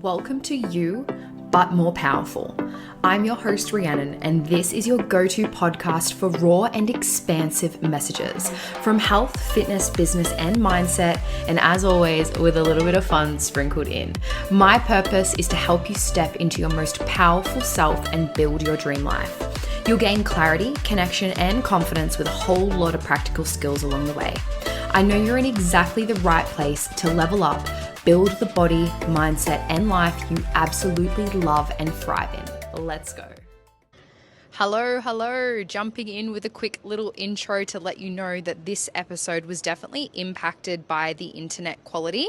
Welcome to You, But More Powerful. I'm your host, Rhiannon, and this is your go-to podcast for raw and expansive messages from health, fitness, business, and mindset, and as always, with a little bit of fun sprinkled in. My purpose is to help you step into your most powerful self and build your dream life. You'll gain clarity, connection, and confidence with a whole lot of practical skills along the way. I know you're in exactly the right place to level up, build the body, mindset, and life you absolutely love and thrive in. Let's go. Hello. Jumping in with a quick little intro to let you know that this episode was definitely impacted by the internet quality.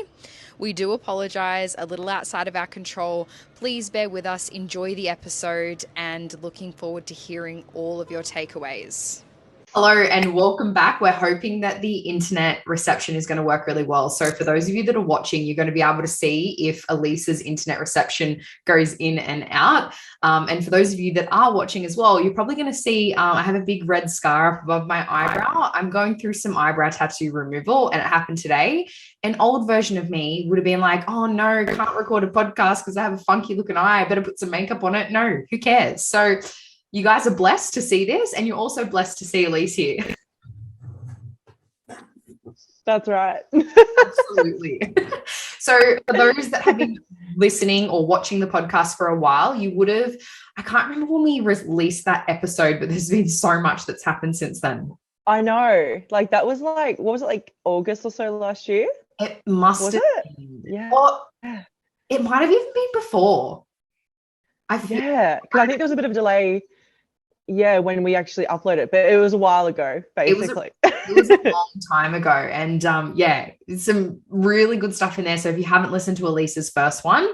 We do apologize, a little outside of our control. Please bear with us, enjoy the episode, and looking forward to hearing all of your takeaways. Hello and welcome back. We're hoping that the internet reception is going to work really well. So for those of you that are watching, you're going to be able to see if Elisa's internet reception goes in and out. And for those of you that are watching as well, you're probably going to see I have a big red scar up above my eyebrow. I'm going through some eyebrow tattoo removal and it happened today. An old version of me would have been like, oh no, can't record a podcast because I have a funky looking eye. I better put some makeup on it. No, who cares? So you guys are blessed to see this, and you're also blessed to see Elise here. That's right. Absolutely. So for those that have been listening or watching the podcast for a while, you would have, I can't remember when we released that episode, but there's been so much that's happened since then. I know. Like that was like, what was it, like August or so last year? It must have been. Yeah. Or it might have even been before. Because I think there was a bit of a delay. Yeah, when we actually uploaded it, but it was a while ago, basically. It was a long time ago. And some really good stuff in there. So if you haven't listened to Elisa's first one,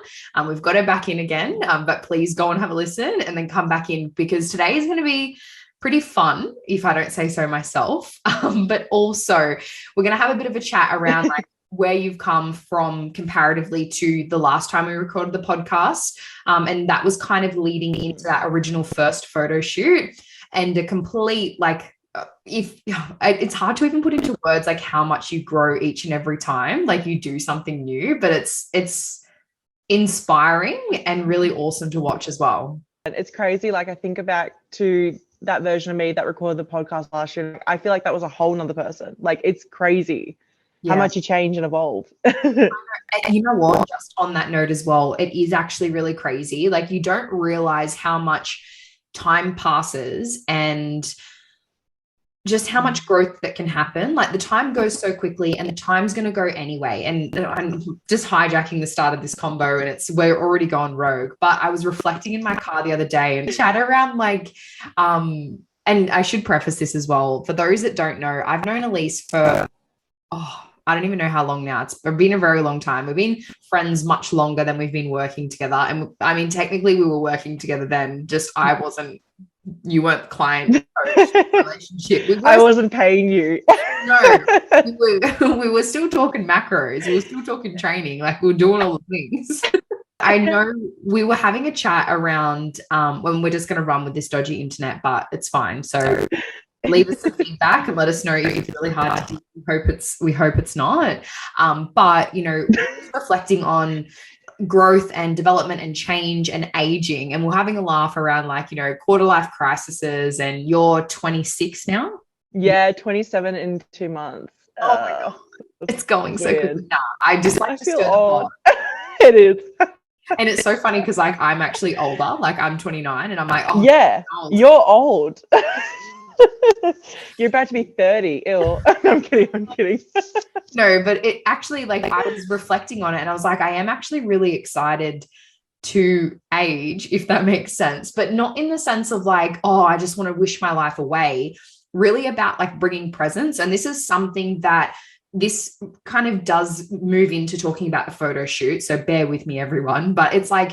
we've got her back in again, but please go and have a listen and then come back in because today is going to be pretty fun, if I don't say so myself. But also we're going to have a bit of a chat around like where you've come from comparatively to the last time we recorded the podcast. And that was kind of leading into that original first photo shoot and a complete, like, it's hard to even put into words, like how much you grow each and every time, like you do something new, but it's inspiring and really awesome to watch as well. It's crazy. Like I think about to that version of me that recorded the podcast last year. I feel like that was a whole nother person. Like it's crazy. How much you change and evolve. And you know what? Just on that note as well, it is actually really crazy. Like you don't realize how much time passes and just how much growth that can happen. Like the time goes so quickly and the time's going to go anyway. And I'm just hijacking the start of this combo and we're already going rogue. But I was reflecting in my car the other day and chat around like, and I should preface this as well. For those that don't know, I've known Elise for, I don't even know how long now. It's been a very long time. We've been friends much longer than we've been working together. And I mean, technically we were working together then, just you weren't client relationship. I wasn't paying you. No, we were still talking macros. We were still talking training. Like we were doing all the things. I know we were having a chat around when we're just going to run with this dodgy internet, but it's fine. So leave us some feedback and let us know if it's really hard to we hope it's not. But you know, reflecting on growth and development and change and aging, and we're having a laugh around like, you know, quarter life crises. And you're 26 now. Yeah, 27 in 2 months. Oh my god, it's going so quickly. Nah, I just like to stir the pot. It is. And it's so funny because like I'm actually older, like I'm 29 and I'm like, oh yeah, you're old. You're about to be 30. Ew. I'm kidding. No, but it actually, like, I was reflecting on it and I was like, I am actually really excited to age, if that makes sense, but not in the sense of like, oh, I just want to wish my life away, really about like bringing presence. And this is something that this kind of does move into talking about the photo shoot. So bear with me, everyone, but it's like,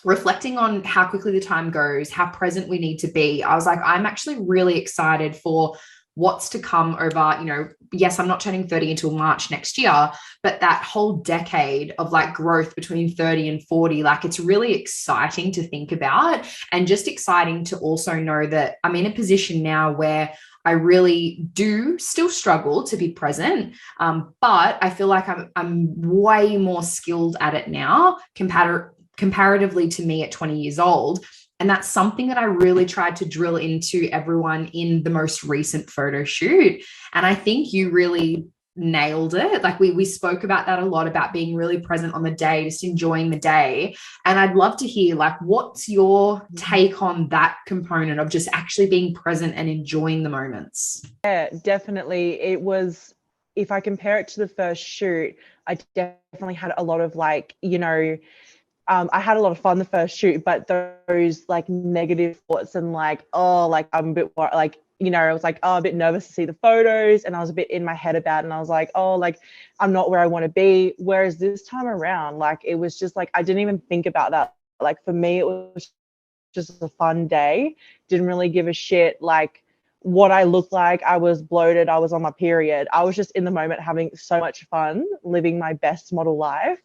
reflecting on how quickly the time goes, how present we need to be. I was like, I'm actually really excited for what's to come over, you know, yes, I'm not turning 30 until March next year, but that whole decade of like growth between 30 and 40, like it's really exciting to think about and just exciting to also know that I'm in a position now where I really do still struggle to be present, but I feel like I'm way more skilled at it now comparatively to me at 20 years old. And that's something that I really tried to drill into everyone in the most recent photo shoot. And I think you really nailed it. Like we spoke about that a lot, about being really present on the day, just enjoying the day. And I'd love to hear, like, what's your take on that component of just actually being present and enjoying the moments? Yeah, definitely. It was, if I compare it to the first shoot, I definitely had a lot of like, I had a lot of fun the first shoot, but those like negative thoughts and like, oh, like I'm a bit like, I was like, oh, a bit nervous to see the photos, and I was a bit in my head about it, and I was like, oh, like I'm not where I want to be. Whereas this time around, like it was just like I didn't even think about that. Like for me, it was just a fun day. Didn't really give a shit like what I looked like. I was bloated. I was on my period. I was just in the moment having so much fun, living my best model life.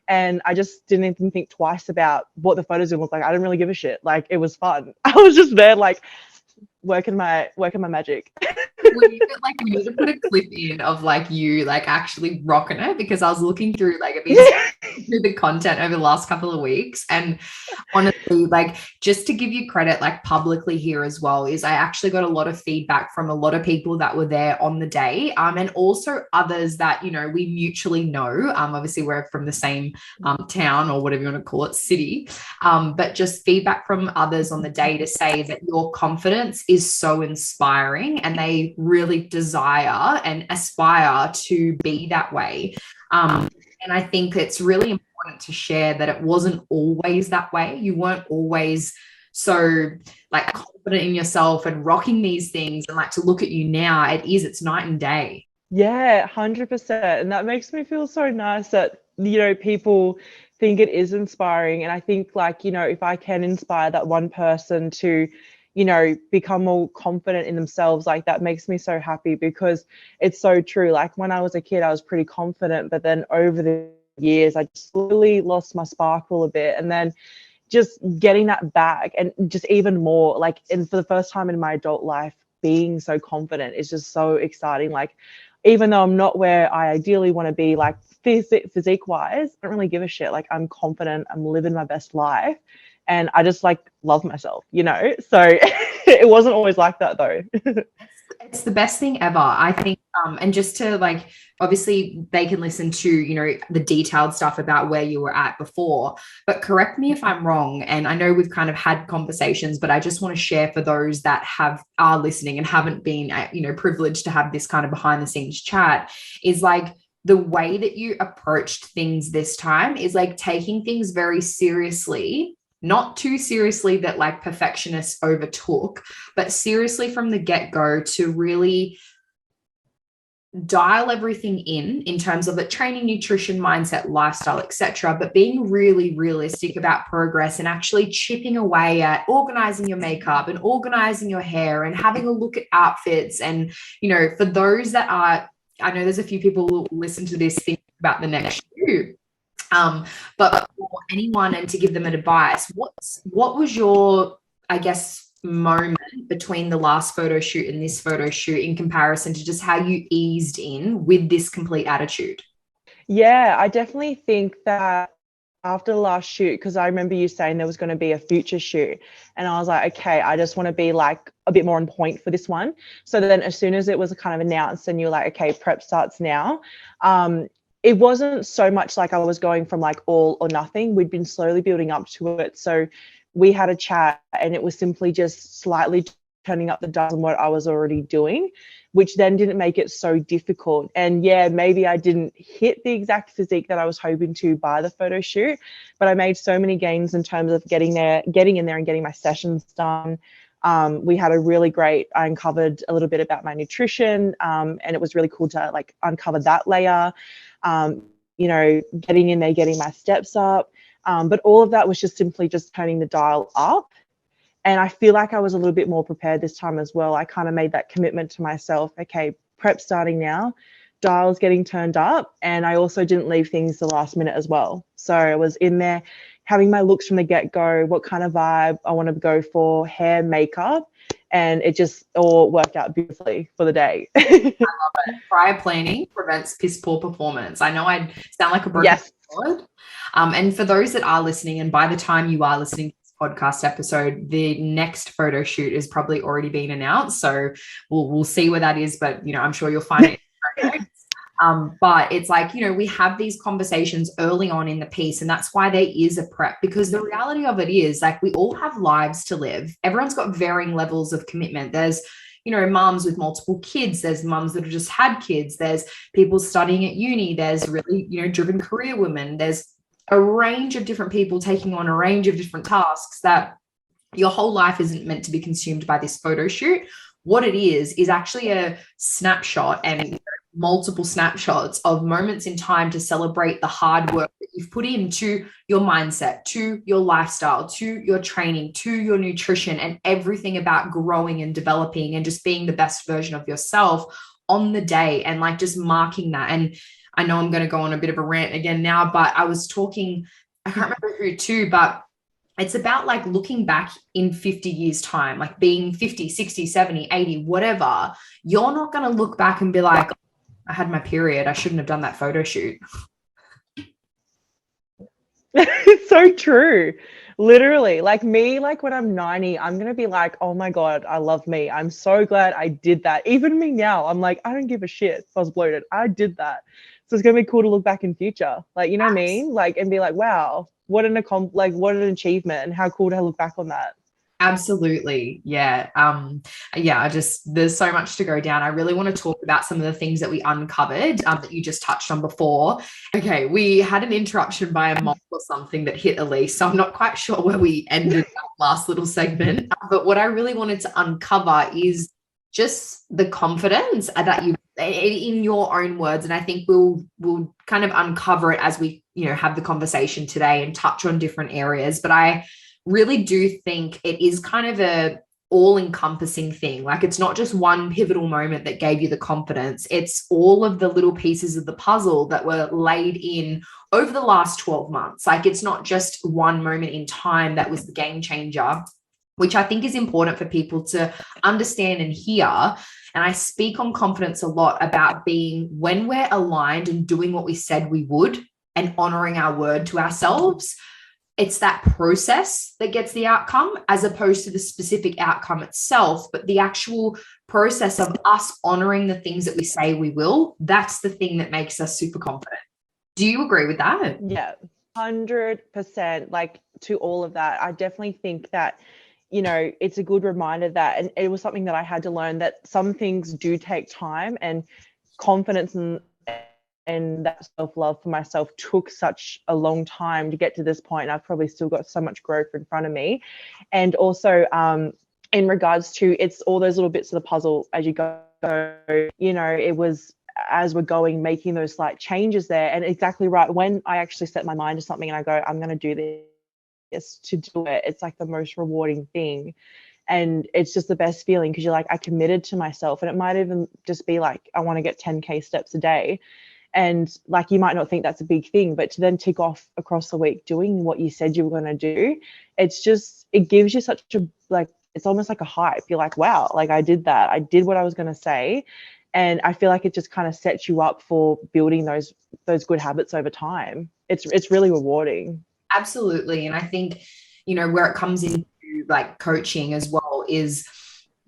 And I just didn't even think twice about what the photos would look like. I didn't really give a shit. Like it was fun. I was just there like working my magic. We need to put a clip in of like you like actually rocking it, because I was looking through like through the content over the last couple of weeks, and honestly, like just to give you credit like publicly here as well, is I actually got a lot of feedback from a lot of people that were there on the day, and also others that we mutually know. Obviously we're from the same town, or whatever you want to call it, city, but just feedback from others on the day to say that your confidence is so inspiring, and they really desire and aspire to be that way. And I think it's really important to share that it wasn't always that way. You weren't always so like confident in yourself and rocking these things. And like to look at you now, it's night and day. Yeah, 100%. And that makes me feel so nice that, people think it is inspiring. And I think like, if I can inspire that one person to, become more confident in themselves, like that makes me so happy, because it's so true. Like when I was a kid, I was pretty confident, but then over the years, I just slowly lost my sparkle a bit. And then just getting that back, and just even more like, and for the first time in my adult life, being so confident is just so exciting. Like, even though I'm not where I ideally want to be, like physique wise, I don't really give a shit. Like I'm confident, I'm living my best life, and I just like love myself, so it wasn't always like that though. It's the best thing ever, I think. And just to like, obviously they can listen to, the detailed stuff about where you were at before, but correct me if I'm wrong. And I know we've kind of had conversations, but I just want to share for those that are listening and haven't been, privileged to have this kind of behind the scenes chat, is like, the way that you approached things this time is like taking things very seriously, not too seriously that like perfectionists overtook, but seriously from the get-go, to really dial everything in terms of the training, nutrition, mindset, lifestyle, etc., but being really realistic about progress and actually chipping away at organizing your makeup and organizing your hair and having a look at outfits. And for those that are, I know there's a few people who listen to this thinking about the next shoot, but for anyone, and to give them advice, what was your, I guess, moment between the last photo shoot and this photo shoot in comparison to just how you eased in with this complete attitude? Yeah, I definitely think that after the last shoot, because I remember you saying there was going to be a future shoot, and I was like, okay, I just want to be like a bit more on point for this one. So then as soon as it was kind of announced and you're like, okay, prep starts now, it wasn't so much like I was going from like all or nothing. We'd been slowly building up to it. So we had a chat, and it was simply just slightly turning up the dials on what I was already doing, which then didn't make it so difficult. And yeah, maybe I didn't hit the exact physique that I was hoping to by the photo shoot, but I made so many gains in terms of getting in there and getting my sessions done. We had a really great, I uncovered a little bit about my nutrition, and it was really cool to like uncover that layer, getting in there, getting my steps up. But all of that was just simply just turning the dial up. And I feel like I was a little bit more prepared this time as well. I kind of made that commitment to myself. Okay, prep starting now, dials getting turned up. And I also didn't leave things the last minute as well. So I was in there having my looks from the get-go, what kind of vibe I want to go for, hair, makeup. and it just all worked out beautifully for the day. Prior planning prevents piss poor performance. I know I sound like a broken Yes. record. And for those that are listening, and by the time you are listening to this podcast episode, the next photo shoot is probably already been announced. So we'll see where that is, but I'm sure you'll find it. But it's like, we have these conversations early on in the piece, and that's why there is a prep, because the reality of it is, like, we all have lives to live. Everyone's got varying levels of commitment. There's moms with multiple kids. There's moms that have just had kids. There's people studying at uni. There's really, driven career women. There's a range of different people taking on a range of different tasks, that your whole life isn't meant to be consumed by this photo shoot. What it is actually a snapshot, and multiple snapshots of moments in time to celebrate the hard work that you've put into your mindset, to your lifestyle, to your training, to your nutrition, and everything about growing and developing and just being the best version of yourself on the day, and like just marking that. And I know I'm going to go on a bit of a rant again now, but I was talking, I can't remember who to, but it's about like looking back in 50 years time, like being 50, 60, 70, 80, whatever. You're not going to look back and be like, I had my period, I shouldn't have done that photo shoot. It's so true. Literally, like me, like when I'm 90, I'm going to be like, oh my God, I love me. I'm so glad I did that. Even me now, I'm like, I don't give a shit if I was bloated. I did that. So it's going to be cool to look back in future. Like, you know what I mean? Like, and be like, wow, what an achievement, and how cool to look back on that. Absolutely. Yeah. There's so much to go down. I really want to talk about some of the things that we uncovered that you just touched on before. Okay. We had an interruption by a moth or something that hit Elise. So I'm not quite sure where we ended that last little segment. But what I really wanted to uncover is just the confidence that you, in your own words. And I think we'll kind of uncover it as we, have the conversation today and touch on different areas. But I really do think it is kind of a all-encompassing thing. Like, it's not just one pivotal moment that gave you the confidence. It's all of the little pieces of the puzzle that were laid in over the last 12 months. Like, it's not just one moment in time that was the game changer, which I think is important for people to understand and hear. And I speak on confidence a lot about being, when we're aligned and doing what we said we would and honoring our word to ourselves, it's that process that gets the outcome, as opposed to the specific outcome itself. But the actual process of us honoring the things that we say we will, that's the thing that makes us super confident. Do you agree with that? Yeah, 100%. Like, to all of that, I definitely think that, it's a good reminder that, and it was something that I had to learn, that some things do take time, and confidence and that self-love for myself took such a long time to get to this point. And I've probably still got so much growth in front of me. And also in regards to, it's all those little bits of the puzzle as you go, it was, as we're going, making those slight changes there. And exactly right, when I actually set my mind to something and I go, I'm going to do this, to do it, it's like the most rewarding thing. And it's just the best feeling, because you're like, I committed to myself. And it might even just be like, I want to get 10K steps a day. And like, you might not think that's a big thing, but to then tick off across the week doing what you said you were going to do, it gives you such a, like, it's almost like a hype. You're like, wow, like, I did that. I did what I was going to say. And I feel like it just kind of sets you up for building those good habits over time. It's really rewarding. Absolutely. And I think, where it comes into like coaching as well is,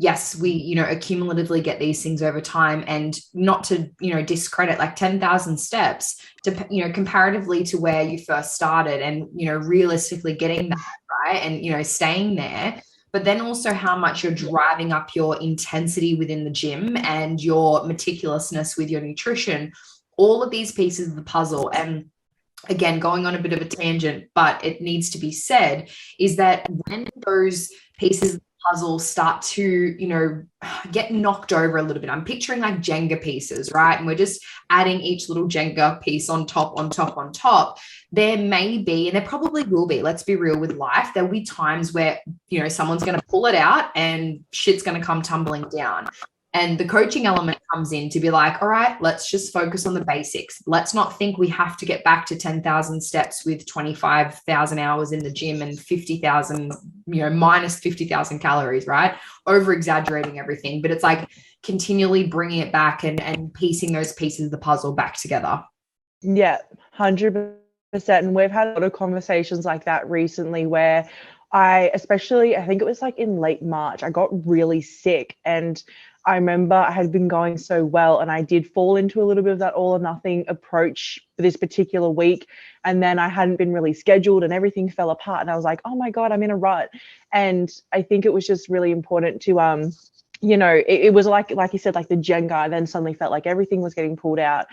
yes, we, accumulatively get these things over time, and not to, discredit like 10,000 steps to, comparatively to where you first started, and, realistically getting that right, and, staying there. But then also how much you're driving up your intensity within the gym and your meticulousness with your nutrition, all of these pieces of the puzzle. And again, going on a bit of a tangent, but it needs to be said, is that when those pieces of the puzzle start to, get knocked over a little bit, I'm picturing like Jenga pieces, right? And we're just adding each little Jenga piece on top, on top, on top. There may be, and there probably will be, let's be real with life, there'll be times where, someone's going to pull it out and shit's going to come tumbling down. And the coaching element comes in to be like, all right, let's just focus on the basics. Let's not think we have to get back to 10,000 steps with 25,000 hours in the gym and 50,000, minus 50,000 calories, right? Over exaggerating everything. But it's like continually bringing it back and piecing those pieces of the puzzle back together. Yeah, 100%. And we've had a lot of conversations like that recently where I think it was like in late March, I got really sick, and I remember I had been going so well, and I did fall into a little bit of that all or nothing approach this particular week. And then I hadn't been really scheduled and everything fell apart. And I was like, oh my God, I'm in a rut. And I think it was just really important to, it was like you said, like the Jenga. I then suddenly felt like everything was getting pulled out.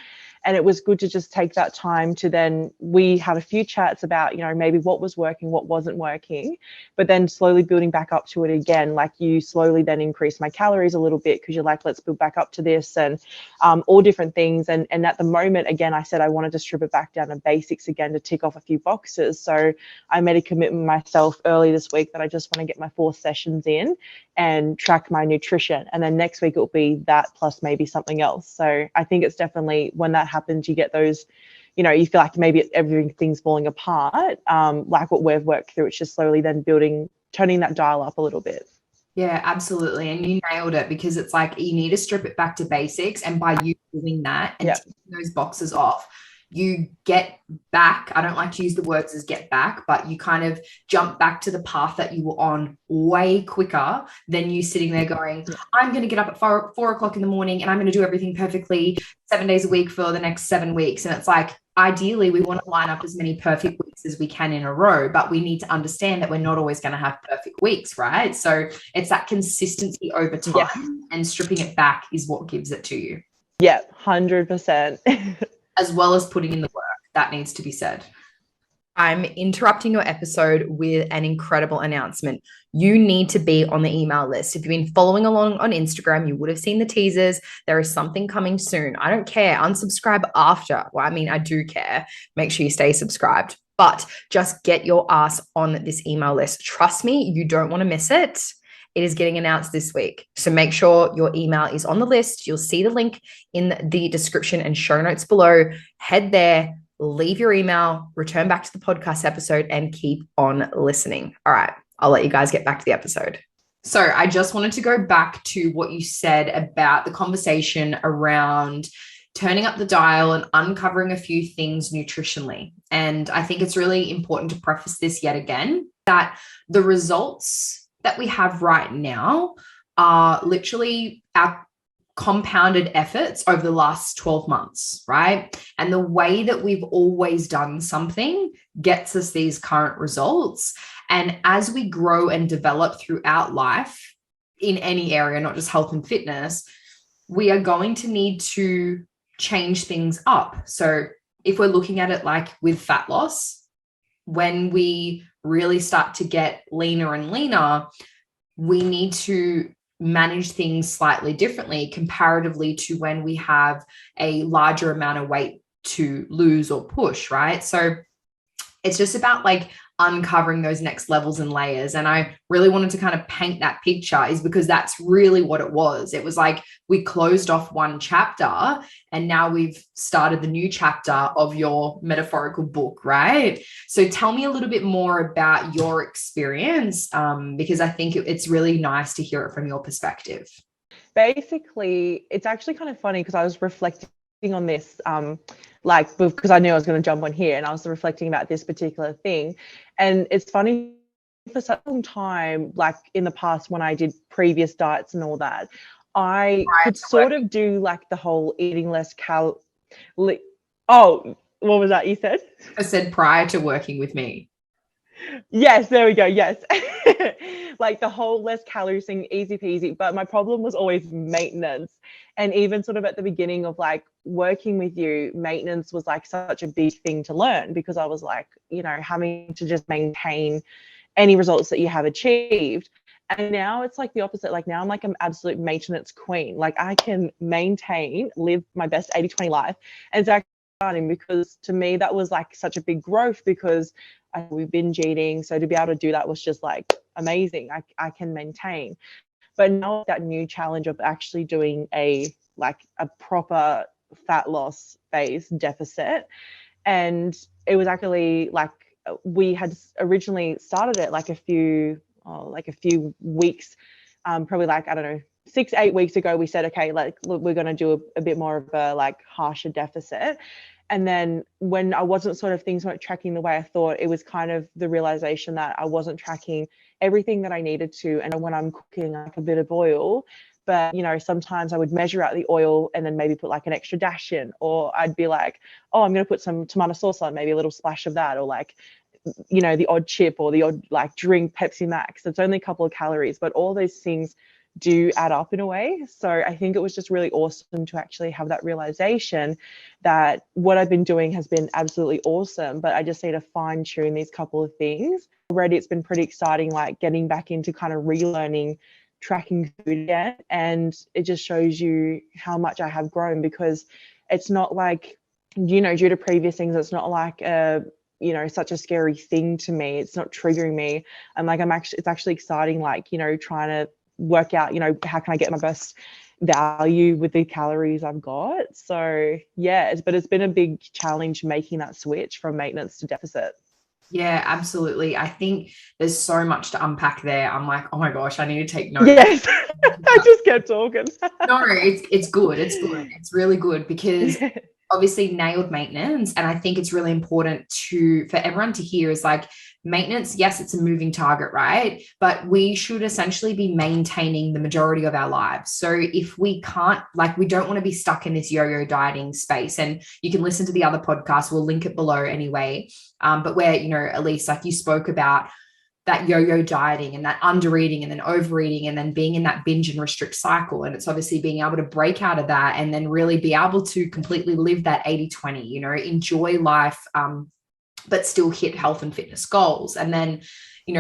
And it was good to just take that time to then, we had a few chats about, maybe what was working, what wasn't working, but then slowly building back up to it again. Like you slowly then increase my calories a little bit because you're like, let's build back up to this, and all different things. And at the moment, again, I said I wanted to strip it back down to basics again to tick off a few boxes. So I made a commitment myself early this week that I just want to get my 4 sessions in and track my nutrition. And then next week it'll be that plus maybe something else. So I think it's definitely, when that happens, you get those, you feel like maybe everything's falling apart, like what we've worked through. It's just slowly then turning that dial up a little bit. Yeah, absolutely. And you nailed it, because it's like you need to strip it back to basics. And by you doing that and taking those boxes off, you get back. I don't like to use the words as get back, but you kind of jump back to the path that you were on way quicker than you sitting there going, I'm going to get up at 4 o'clock in the morning and I'm going to do everything perfectly 7 days a week for the next 7 weeks. And it's like, ideally, we want to line up as many perfect weeks as we can in a row, but we need to understand that we're not always going to have perfect weeks, right? So it's that consistency over time, and stripping it back is what gives it to you. Yeah, 100%. As well as putting in the work. That needs to be said. I'm interrupting your episode with an incredible announcement. You need to be on the email list. If you've been following along on Instagram, you would have seen the teasers. There is something coming soon. I don't care. Unsubscribe after. Well, I mean, I do care. Make sure you stay subscribed, but just get your ass on this email list. Trust me, you don't want to miss it. It is getting announced this week. So make sure your email is on the list. You'll see the link in the description and show notes below. Head there, leave your email, return back to the podcast episode, and keep on listening. All right, I'll let you guys get back to the episode. So I just wanted to go back to what you said about the conversation around turning up the dial and uncovering a few things nutritionally. And I think it's really important to preface this yet again, that the results that we have right now are literally our compounded efforts over the last 12 months, right? And the way that we've always done something gets us these current results. And as we grow and develop throughout life in any area, not just health and fitness, we are going to need to change things up. So if we're looking at it like with fat loss, when we really start to get leaner and leaner, we need to manage things slightly differently comparatively to when we have a larger amount of weight to lose or push, right? So it's just about like uncovering those next levels and layers. And I really wanted to kind of paint that picture, is because that's really what it was. It was like we closed off one chapter and now we've started the new chapter of your metaphorical book, right? So tell me a little bit more about your experience, because I think it's really nice to hear it from your perspective. Basically, it's actually kind of funny because I was reflecting on this, because I knew I was going to jump on here, and I was reflecting about this particular thing. And it's funny, for such a long time, like in the past when I did previous diets and all that, I could sort of do like the whole eating less Oh, what was that you said? I said prior to working with me. Yes, there we go. Yes. Like the whole less calories thing, easy peasy. But my problem was always maintenance. And even sort of at the beginning of like working with you, maintenance was like such a big thing to learn, because I was like, having to just maintain any results that you have achieved. And now it's like the opposite. Like now I'm like an absolute maintenance queen. Like I can live my best 80-20 life. And it's actually exciting, because to me that was like such a big growth, because we binge eating. So to be able to do that was just like amazing. I can maintain. But now that new challenge of actually doing a proper fat loss phase deficit, and it was actually like we had originally started it like a few weeks, probably like, I don't know, 6-8 weeks ago. We said, okay, like, look, we're going to do a bit more of a like harsher deficit. And then when I wasn't things weren't tracking the way I thought, it was kind of the realization that I wasn't tracking everything that I needed to. And when I'm cooking like a bit of oil, but sometimes I would measure out the oil and then maybe put like an extra dash in, or I'd be like, oh, I'm going to put some tomato sauce on, maybe a little splash of that, or like, the odd chip or the odd like drink Pepsi Max. It's only a couple of calories, but all those things do add up in a way. So I think it was just really awesome to actually have that realization that what I've been doing has been absolutely awesome, but I just need to fine tune these couple of things. Already it's been pretty exciting, like getting back into kind of relearning tracking food again, and it just shows you how much I have grown, because it's not like, due to previous things, it's not like such a scary thing to me. It's not triggering me. It's actually exciting, like, trying to work out, how can I get my best value with the calories I've got. So yeah, it's been a big challenge making that switch from maintenance to deficit. Yeah, absolutely. I think there's so much to unpack there. I'm like, oh my gosh, I need to take notes. Yes. I just kept talking. No, it's good. It's good. It's really good, because obviously nailed maintenance. And I think it's really important for everyone to hear is like, maintenance, yes, it's a moving target, right? But we should essentially be maintaining the majority of our lives. So if we can't, like, we don't want to be stuck in this yo-yo dieting space. And you can listen to the other podcast. We'll link it below anyway. But where, Elise, like you spoke about that yo-yo dieting and that undereating and then overeating and then being in that binge and restrict cycle. And it's obviously being able to break out of that and then really be able to completely live that 80-20, enjoy life, but still hit health and fitness goals. And then,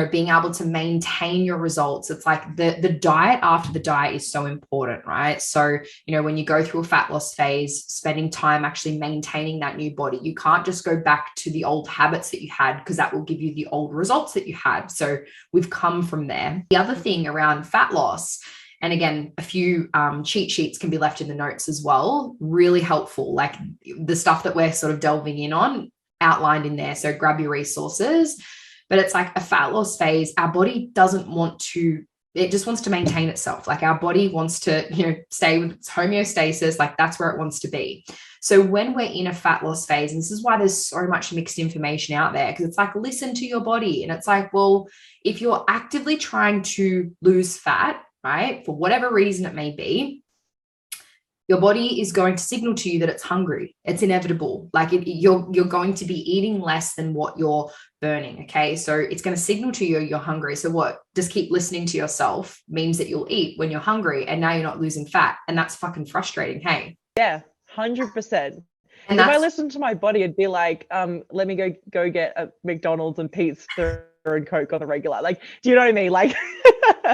being able to maintain your results. It's like the diet after the diet is so important, right? So, when you go through a fat loss phase, spending time actually maintaining that new body, you can't just go back to the old habits that you had, because that will give you the old results that you had. So we've come from there. The other thing around fat loss, and again, a few cheat sheets can be left in the notes as well, really helpful. Like the stuff that we're sort of delving in on, outlined in there. So grab your resources. But it's like a fat loss phase, our body doesn't want to, it just wants to maintain itself. Like our body wants to, stay with its homeostasis. Like that's where it wants to be. So when we're in a fat loss phase, and this is why there's so much mixed information out there, because it's like, listen to your body. And it's like, well, if you're actively trying to lose fat, right, for whatever reason it may be, your body is going to signal to you that it's hungry. It's inevitable. Like you're going to be eating less than what you're burning. Okay. So it's going to signal to you you're hungry. So what? Just keep listening to yourself means that you'll eat when you're hungry, and now you're not losing fat. And that's fucking frustrating. Hey. Yeah, 100%. And if I listened to my body, it'd be like, let me go get a McDonald's and pizza and Coke on the regular. Like, do you know what I mean? Like,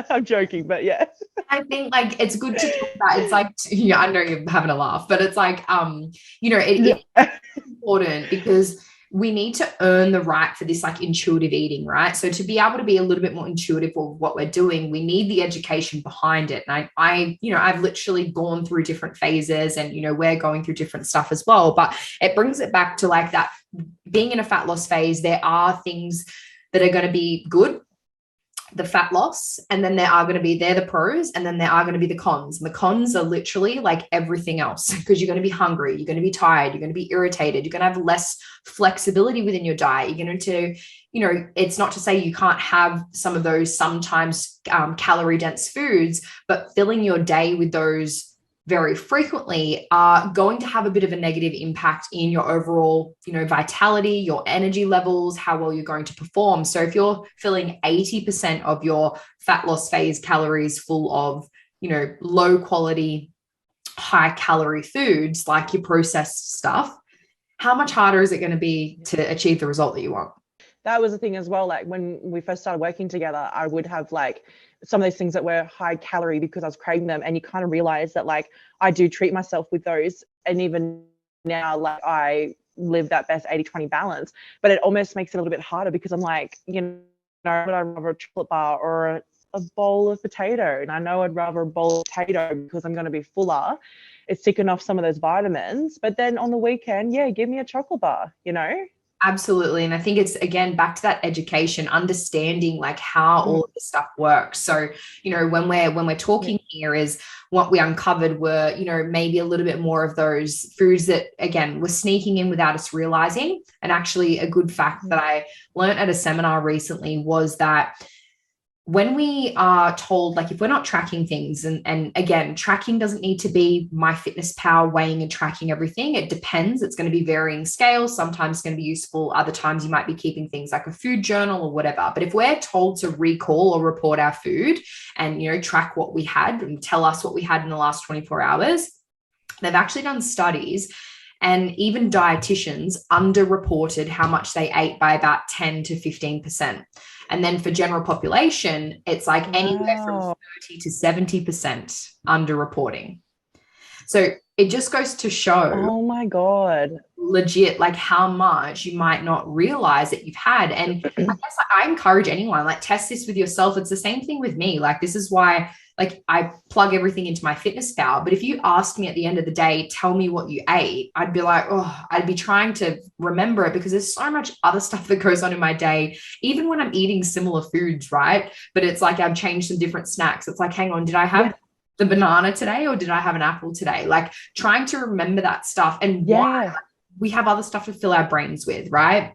I'm joking, but yeah. I think like it's good to talk about. It's like, yeah, I know you're having a laugh, but it's like, it's important, because we need to earn the right for this like intuitive eating, right? So to be able to be a little bit more intuitive of what we're doing, we need the education behind it. And I've literally gone through different phases, and, we're going through different stuff as well, but it brings it back to like that being in a fat loss phase. There are things that are going to be good, the fat loss, and then they're the pros, and then there are going to be the cons. And the cons are literally like everything else, because you're going to be hungry, you're going to be tired, you're going to be irritated, you're going to have less flexibility within your diet. You're going to, it's not to say you can't have some of those sometimes calorie dense foods, but filling your day with those very frequently are going to have a bit of a negative impact in your overall, vitality, your energy levels, how well you're going to perform. So if you're filling 80% of your fat loss phase calories full of, low quality, high calorie foods, like your processed stuff, how much harder is it going to be to achieve the result that you want? That was the thing as well. Like when we first started working together, I would have like some of those things that were high calorie because I was craving them. And you kind of realize that like I do treat myself with those. And even now, like I live that best 80-20 balance, but it almost makes it a little bit harder, because I'm like, would I rather a chocolate bar or a bowl of potato, and I know I'd rather a bowl of potato because I'm going to be fuller. It's ticking off some of those vitamins. But then on the weekend, yeah, give me a chocolate bar, you know? Absolutely. And I think it's, again, back to that education, understanding like how all of this stuff works. So, when we're talking here, is what we uncovered were, maybe a little bit more of those foods that, again, were sneaking in without us realizing. And actually a good fact that I learned at a seminar recently was that when we are told, like, if we're not tracking things, and again, tracking doesn't need to be MyFitnessPal weighing and tracking everything. It depends. It's going to be varying scales. Sometimes it's going to be useful. Other times you might be keeping things like a food journal or whatever. But if we're told to recall or report our food and, track what we had and tell us what we had in the last 24 hours, they've actually done studies, and even dietitians underreported how much they ate by about 10 to 15%. And then for general population, it's like anywhere from 30 to 70% underreporting. So it just goes to show, oh my God, legit, like how much you might not realize that you've had. And I guess I encourage anyone, like, test this with yourself. It's the same thing with me. Like, this is why, like, I plug everything into MyFitnessPal. But if you asked me at the end of the day, tell me what you ate, I'd be like, oh, I'd be trying to remember it, because there's so much other stuff that goes on in my day, even when I'm eating similar foods, right? But it's like I've changed some different snacks. It's like, hang on, did I have the banana today, or did I have an apple today? Like, trying to remember that stuff, and why. Like, we have other stuff to fill our brains with, right?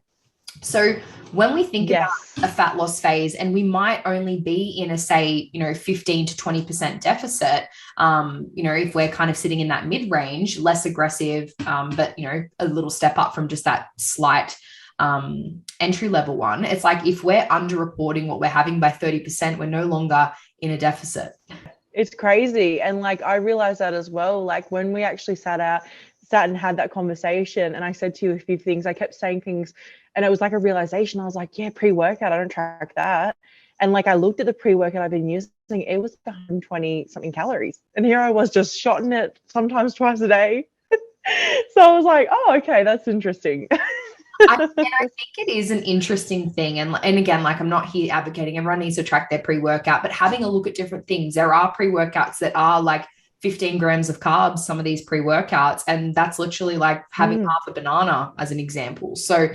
So when we think about a fat loss phase, and we might only be in a, say, 15 to 20% deficit, if we're kind of sitting in that mid-range, less aggressive, but, a little step up from just that slight entry level one. It's like, if we're underreporting what we're having by 30%, we're no longer in a deficit. It's crazy. And like, I realized that as well. Like, when we actually sat and had that conversation, and I said to you a few things, I kept saying things, and it was like a realization. I was like, yeah, pre-workout, I don't track that. And like, I looked at the pre-workout I've been using, it was 120 something calories. And here I was just shotting it sometimes twice a day. So I was like, oh, okay, that's interesting. I think it is an interesting thing. And again, like, I'm not here advocating everyone needs to track their pre-workout, but having a look at different things. There are pre-workouts that are like 15 grams of carbs, some of these pre-workouts, and that's literally like having half a banana as an example. So,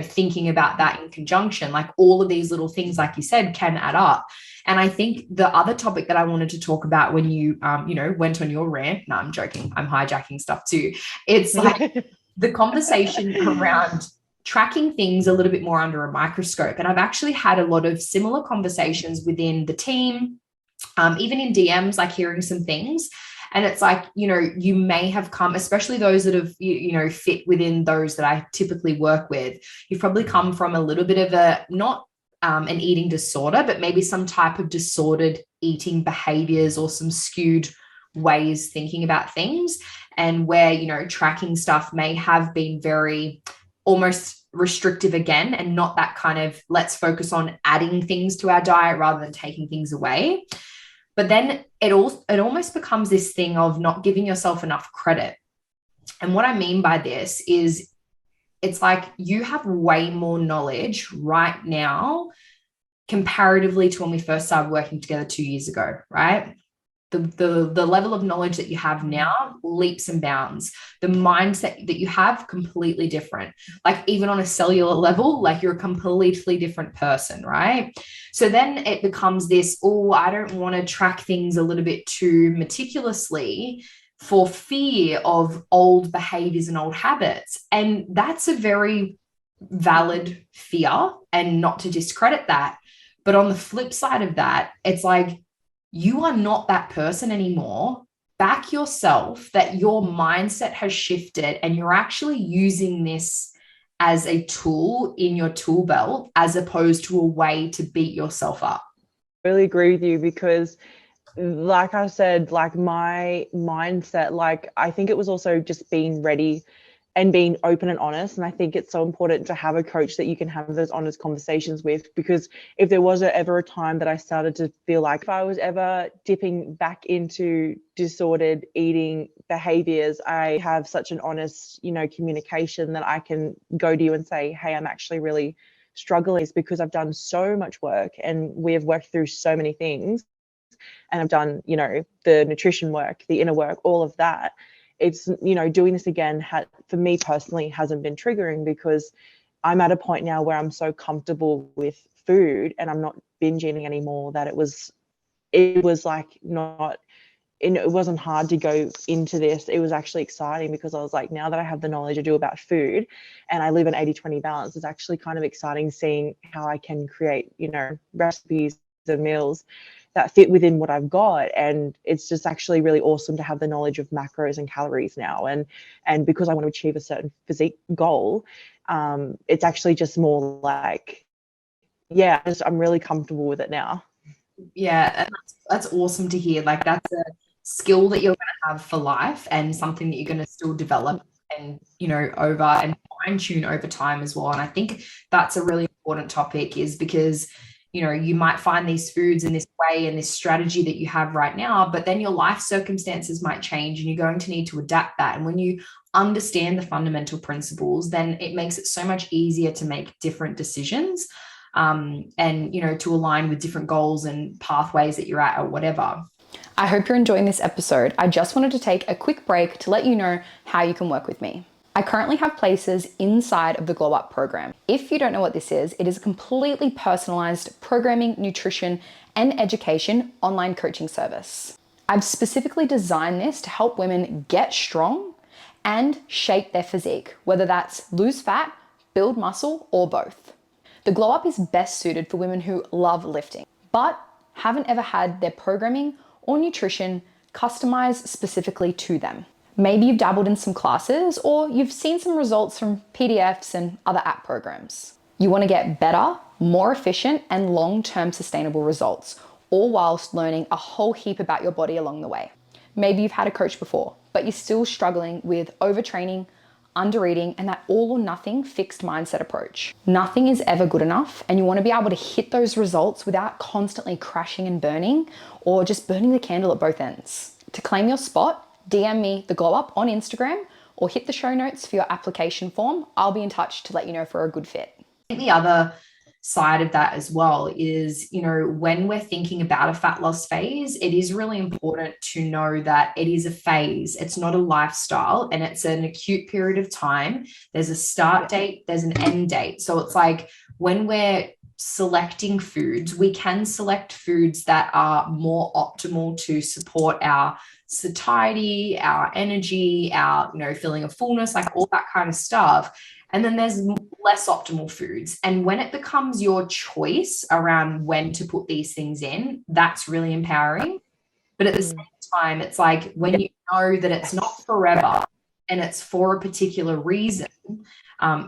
thinking about that in conjunction, like, all of these little things, like you said, can add up. And I think the other topic that I wanted to talk about when you, went on your rant, no, I'm joking, I'm hijacking stuff too. It's like the conversation around tracking things a little bit more under a microscope. And I've actually had a lot of similar conversations within the team, even in DMs, like hearing some things. And it's like, you may have come, especially those that have, fit within those that I typically work with. You've probably come from a little bit of a, not an eating disorder, but maybe some type of disordered eating behaviors or some skewed ways thinking about things. And where, tracking stuff may have been very almost restrictive again, and not that kind of, let's focus on adding things to our diet rather than taking things away. But then it almost becomes this thing of not giving yourself enough credit. And what I mean by this is, it's like you have way more knowledge right now comparatively to when we first started working together 2 years ago, right? The level of knowledge that you have now, leaps and bounds. The mindset that you have, completely different. Like, even on a cellular level, like, you're a completely different person, right? So then it becomes this, oh, I don't want to track things a little bit too meticulously for fear of old behaviors and old habits. And that's a very valid fear, and not to discredit that. But on the flip side of that, it's like, you are not that person anymore. Back yourself that your mindset has shifted, and you're actually using this as a tool in your tool belt, as opposed to a way to beat yourself up. I really agree with you, because like I said, like, my mindset, like, I think it was also just being ready and being open and honest. And I think it's so important to have a coach that you can have those honest conversations with, because if there was ever a time that I started to feel like if I was ever dipping back into disordered eating behaviors, I have such an honest, communication that I can go to you and say, hey, I'm actually really struggling is because I've done so much work, and we have worked through so many things, and I've done, you know, the nutrition work, the inner work, all of that. It's, you know, doing this again for me personally hasn't been triggering, because I'm at a point now where I'm so comfortable with food and I'm not binge eating anymore, that it was like not, it wasn't hard to go into this. It was actually exciting, because I was like, now that I have the knowledge I do about food and I live an 80-20 balance, it's actually kind of exciting seeing how I can create, you know, recipes and meals that fit within what I've got. And it's just actually really awesome to have the knowledge of macros and calories now. And because I want to achieve a certain physique goal, it's actually just more like, yeah, I'm really comfortable with it now. Yeah, and that's awesome to hear. Like, that's a skill that you're going to have for life, and something that you're going to still develop and, you know, over and fine tune over time as well. And I think that's a really important topic, is because, you know, you might find these foods in this way and this strategy that you have right now, but then your life circumstances might change and you're going to need to adapt that. And when you understand the fundamental principles, then it makes it so much easier to make different decisions, and, you know, to align with different goals and pathways that you're at or whatever. I hope you're enjoying this episode. I just wanted to take a quick break to let you know how you can work with me. I currently have places inside of the Glow Up program. If you don't know what this is, it is a completely personalized programming, nutrition, and education online coaching service. I've specifically designed this to help women get strong and shape their physique, whether that's lose fat, build muscle, or both. The Glow Up is best suited for women who love lifting, but haven't ever had their programming or nutrition customized specifically to them. Maybe you've dabbled in some classes, or you've seen some results from PDFs and other app programs. You want to get better, more efficient, and long-term sustainable results, all whilst learning a whole heap about your body along the way. Maybe you've had a coach before, but you're still struggling with overtraining, under-eating, and that all or nothing fixed mindset approach. Nothing is ever good enough, and you want to be able to hit those results without constantly crashing and burning, or just burning the candle at both ends. To claim your spot, DM me the Glow Up on Instagram, or hit the show notes for your application form. I'll be in touch to let you know for a good fit. I think the other side of that as well is, you know, when we're thinking about a fat loss phase, it is really important to know that it is a phase. It's not a lifestyle, and it's an acute period of time. There's a start date, there's an end date. So it's like, when we're selecting foods, we can select foods that are more optimal to support our satiety, our energy, our, you know, feeling of fullness, like all that kind of stuff. And then there's less optimal foods. And when it becomes your choice around when to put these things in, that's really empowering. But at the same time, it's like, when you know that it's not forever and it's for a particular reason,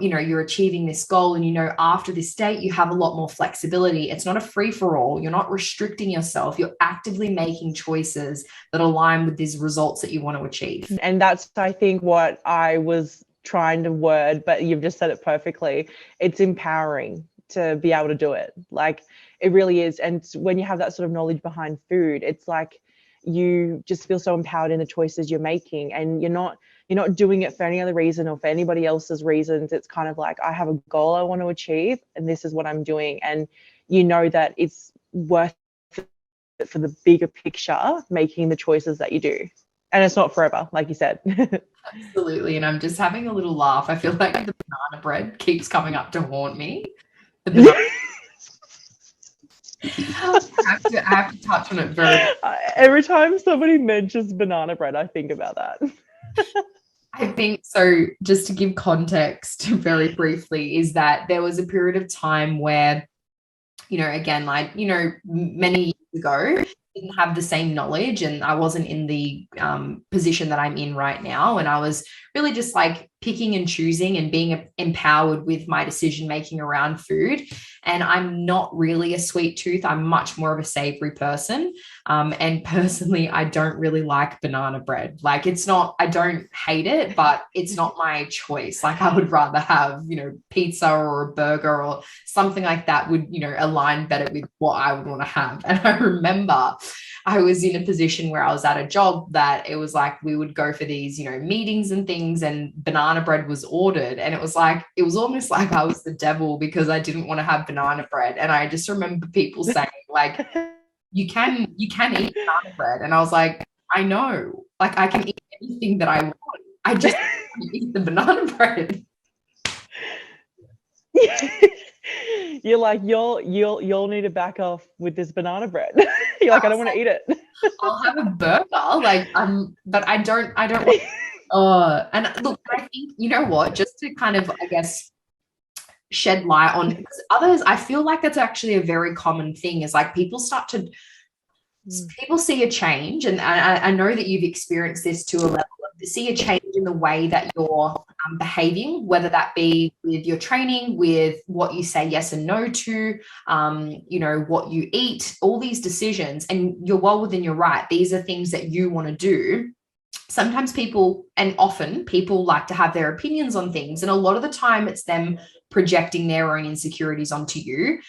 you know, you're achieving this goal, and, you know, after this date, you have a lot more flexibility. It's not a free for all. You're not restricting yourself. You're actively making choices that align with these results that you want to achieve. And that's, I think, what I was trying to word, but you've just said it perfectly. It's empowering to be able to do it. Like, it really is. And when you have that sort of knowledge behind food, it's like you just feel so empowered in the choices you're making, and you're not doing it for any other reason or for anybody else's reasons. It's kind of like, I have a goal I want to achieve, and this is what I'm doing. And you know that it's worth it for the bigger picture, making the choices that you do. And it's not forever, like you said. Absolutely. And I'm just having a little laugh. I feel like the banana bread keeps coming up to haunt me. The banana I have to touch on it very. Every time somebody mentions banana bread, I think about that. I think so. Just to give context very briefly, is that there was a period of time where, you know, again, like, you know, many years ago, didn't have the same knowledge, and I wasn't in the position that I'm in right now. And I was really just like picking and choosing and being empowered with my decision making around food. And I'm not really a sweet tooth. I'm much more of a savory person. And personally, I don't really like banana bread. Like, it's not, I don't hate it, but it's not my choice. Like, I would rather have, you know, pizza or a burger or something like that would, you know, align better with what I would want to have. And I remember I was in a position where I was at a job that it was like we would go for these, meetings and things, and banana bread was ordered. And it was almost like I was the devil because I didn't want to have banana bread. And I just remember people saying, like, you can eat banana bread. And I was like, I know, like I can eat anything that I want. I just want to eat the banana bread. You're like, you'll need to back off with this banana bread. You're like, I don't want to eat it. I'll have a burger, but I don't want, and look, I think, you know what, just to kind of, I guess, shed light on others, I feel like that's actually a very common thing, is like people see a change, and I know that you've experienced this to a level of see a change in the way that you're behaving, whether that be with your training, with what you say yes and no to, what you eat, all these decisions, and you're well within your right. These are things that you want to do. Sometimes often people like to have their opinions on things, and a lot of the time it's them projecting their own insecurities onto you.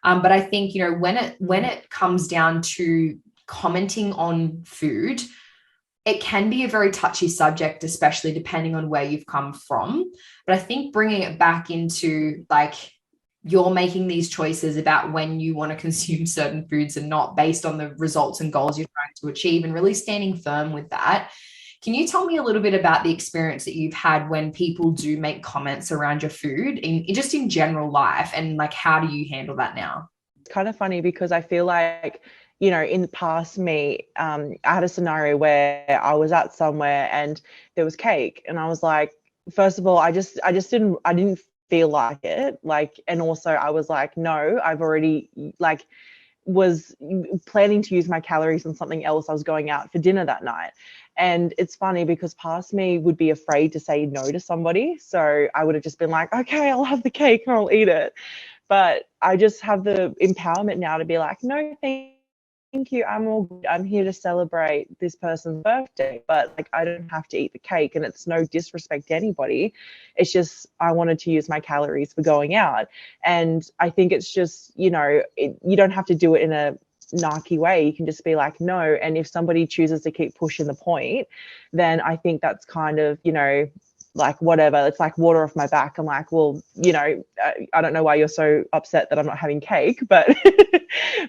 But I think, when it comes down to commenting on food, it can be a very touchy subject, especially depending on where you've come from. But I think bringing it back into, like, you're making these choices about when you want to consume certain foods and not, based on the results and goals you're trying to achieve, and really standing firm with that. Can you tell me a little bit about the experience that you've had when people do make comments around your food, just in general life, and like, how do you handle that now? It's kind of funny because I feel like, in the past, I had a scenario where I was at somewhere and there was cake, and I was like, first of all, I didn't feel like it, like, and also I was like, no, I've already, like, was planning to use my calories on something else. I was going out for dinner that night. And it's funny because past me would be afraid to say no to somebody. So I would have just been like, okay, I'll have the cake and I'll eat it. But I just have the empowerment now to be like, no, thank you, I'm all good. I'm here to celebrate this person's birthday, but like, I don't have to eat the cake, and it's no disrespect to anybody. It's just, I wanted to use my calories for going out. And I think it's just, you don't have to do it in a narky way. You can just be like, no. And if somebody chooses to keep pushing the point, then I think that's kind of, like, whatever, it's like water off my back. I'm like, well, I don't know why you're so upset that I'm not having cake, but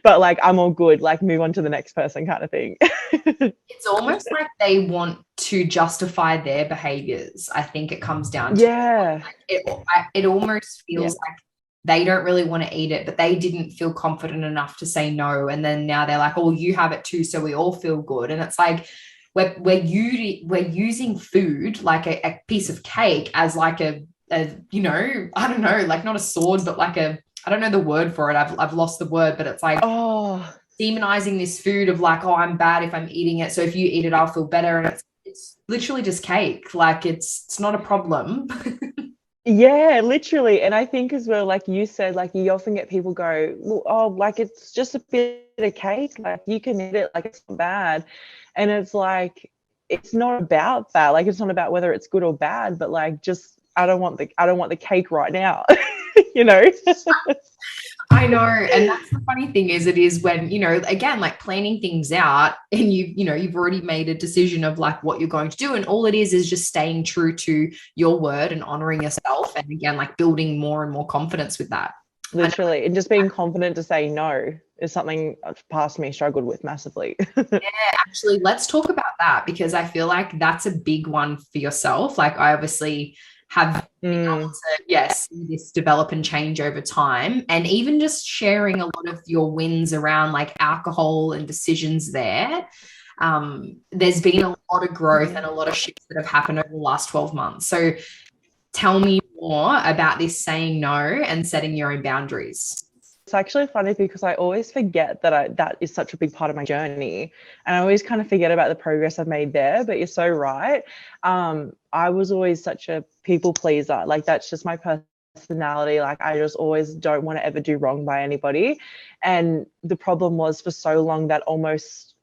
but like, I'm all good, like, move on to the next person kind of thing. It's almost like they want to justify their behaviors. I think it comes down to, yeah, it almost feels like they don't really want to eat it, but they didn't feel confident enough to say no, and then now they're like, oh, you have it too, so we all feel good. And it's like, we're using food, like a piece of cake, as like a I don't know, like, not a sword, but like I don't know the word for it. I've lost the word, but it's like, demonizing this food of like, oh, I'm bad if I'm eating it, so if you eat it, I'll feel better. And it's literally just cake. Like, it's not a problem. Yeah, literally. And I think as well, like you said, like, you often get people go, well, oh, like, it's just a bit of cake, like, you can eat it, like, it's not bad. And it's like, it's not about that. Like, it's not about whether it's good or bad, but like, just, I don't want the cake right now. I know. And that's the funny thing is, it is when, again, like, planning things out, and you've already made a decision of like what you're going to do. And all it is just staying true to your word and honoring yourself. And again, like, building more and more confidence with that. Literally. And just being confident to say no is something past me struggled with massively. Yeah, actually, let's talk about that, because I feel like that's a big one for yourself. Like, I obviously have been able to, see this develop and change over time. And even just sharing a lot of your wins around like alcohol and decisions there. There's been a lot of growth and a lot of shifts that have happened over the last 12 months. So tell me more about this saying no and setting your own boundaries. It's actually funny because I always forget that is such a big part of my journey, and I always kind of forget about the progress I've made there. But you're so right. I was always such a people pleaser. Like, that's just my personality. Like, I just always don't want to ever do wrong by anybody. And the problem was, for so long, that almost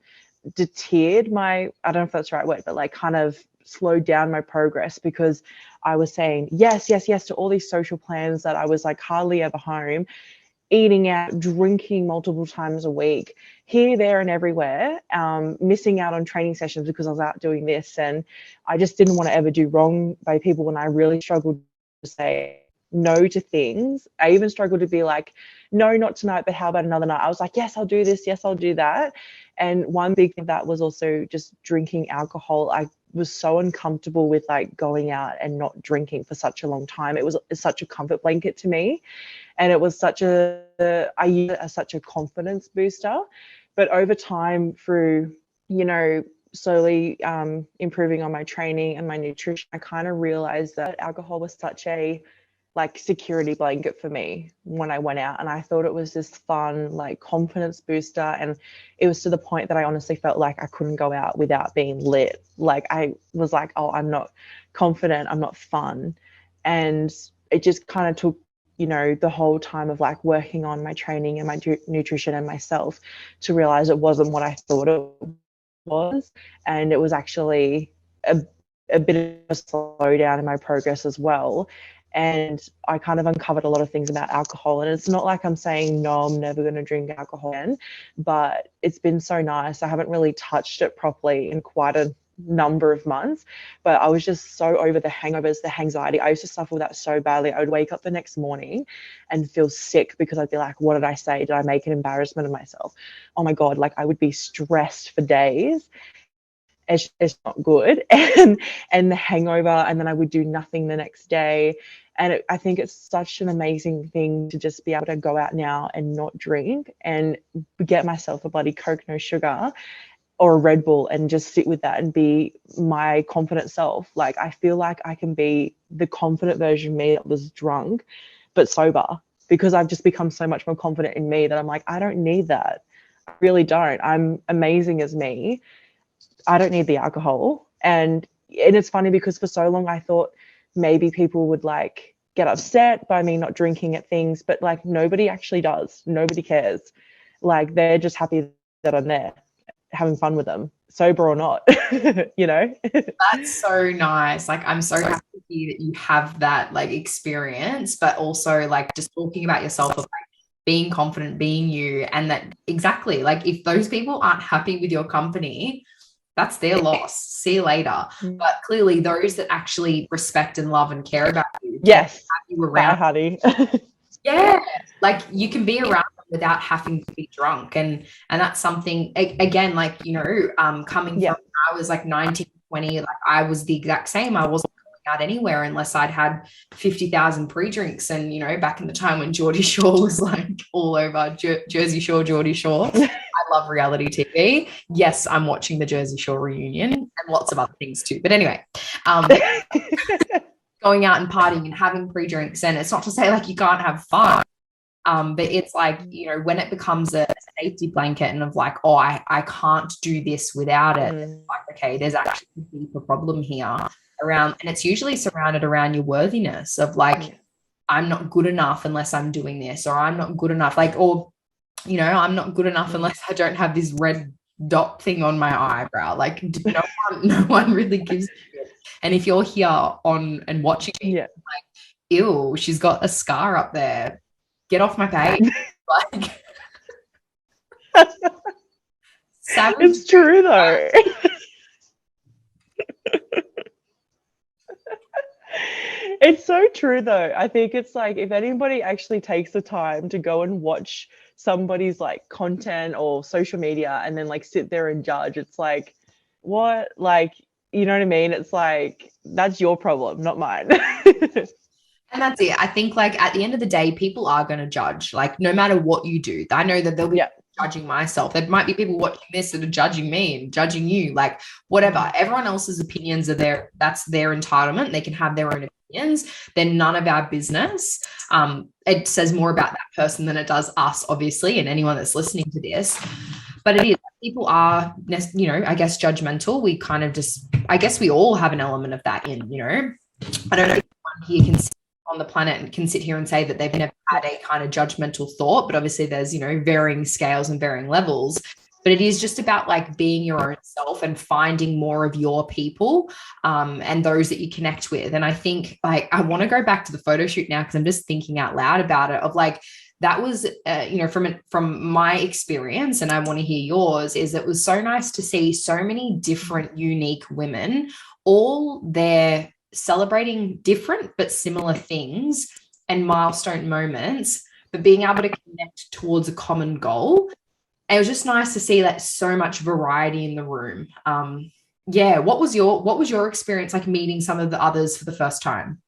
deterred my, I don't know if that's the right word, but like, kind of slowed down my progress, because I was saying yes to all these social plans that I was like hardly ever home. eating out, drinking multiple times a week, here, there, and everywhere, missing out on training sessions because I was out doing this. And I just didn't want to ever do wrong by people. And I really struggled to say no to things. I even struggled to be like, no, not tonight, but how about another night? I was like, yes, I'll do this. Yes, I'll do that. And one big thing that was also just drinking alcohol. I was so uncomfortable with like going out and not drinking for such a long time. It was such a comfort blanket to me. And it was I used it as such a confidence booster. But over time, through, slowly improving on my training and my nutrition, I kind of realized that alcohol was such a like security blanket for me when I went out. And I thought it was this fun, like confidence booster. And it was to the point that I honestly felt like I couldn't go out without being lit. Like I was like, oh, I'm not confident, I'm not fun. And it just kind of took, the whole time of like working on my training and my nutrition and myself to realize it wasn't what I thought it was. And it was actually a bit of a slowdown in my progress as well. And I kind of uncovered a lot of things about alcohol. And it's not like I'm saying, no, I'm never going to drink alcohol again, but it's been so nice. I haven't really touched it properly in quite a number of months, but I was just so over the hangovers, the anxiety. I used to suffer with that so badly. I would wake up the next morning and feel sick because I'd be like, what did I say? Did I make an embarrassment of myself? Oh my God, like I would be stressed for days. It's not good. And the hangover, and then I would do nothing the next day. And I think it's such an amazing thing to just be able to go out now and not drink and get myself a bloody Coke, no sugar, or a Red Bull, and just sit with that and be my confident self. Like I feel like I can be the confident version of me that was drunk but sober, because I've just become so much more confident in me that I'm like, I don't need that. I really don't. I'm amazing as me. I don't need the alcohol. And it's funny because for so long I thought maybe people would like get upset by me not drinking at things, but like nobody actually does. Nobody cares. Like they're just happy that I'm there having fun with them, sober or not. That's so nice. Like I'm so happy to hear that you have that like experience, but also like just talking about yourself of like being confident, being you, and that exactly like if those people aren't happy with your company, that's their loss. See you later. But clearly those that actually respect and love and care about you, yes, have you around, honey. yeah, like you can be around them without having to be drunk. And that's something, again, like, coming from, I was like 19, 20, like I was the exact same. I wasn't going out anywhere unless I'd had 50,000 pre-drinks. And, back in the time when Geordie Shore was like all over, Jersey Shore, Geordie Shore. I love reality TV. Yes, I'm watching the Jersey Shore reunion and lots of other things too. But anyway, going out and partying and having pre-drinks, and it's not to say like you can't have fun, but it's like, when it becomes a safety blanket and of like, oh, I can't do this without it. It's like, okay, there's actually a deeper problem here around, and it's usually surrounded around your worthiness of like, I'm not good enough unless I'm doing this, or I'm not good enough, like, or I'm not good enough unless I don't have this red dot thing on my eyebrow. Like no one really gives a shit. And if you're here on and watching me, like, ew, she's got a scar up there. Get off my page. Like, savage. It's true though. It's so true though. I think it's like if anybody actually takes the time to go and watch somebody's like content or social media and then like sit there and judge, it's like, what? Like, you know what I mean? It's like, that's your problem, not mine. And that's it. I think like at the end of the day, people are going to judge, like no matter what you do. I know that they'll be judging myself. There might be people watching this that are judging me and judging you, like whatever. Everyone else's opinions are that's their entitlement. They can have their own opinions. They're none of our business. It says more about that person than it does us, obviously, and anyone that's listening to this. But it is, people are, I guess judgmental. We kind of just, I guess we all have an element of that in, I don't know if anyone here can sit on the planet and can sit here and say that they've never had a kind of judgmental thought, but obviously there's, varying scales and varying levels. But it is just about like being your own self and finding more of your people and those that you connect with. And I think like I want to go back to the photo shoot now because I'm just thinking out loud about it of like that was, from my experience, and I want to hear yours, is it was so nice to see so many different, unique women, all there celebrating different but similar things and milestone moments, but being able to connect towards a common goal. And it was just nice to see that so much variety in the room. Yeah, what was your experience like meeting some of the others for the first time?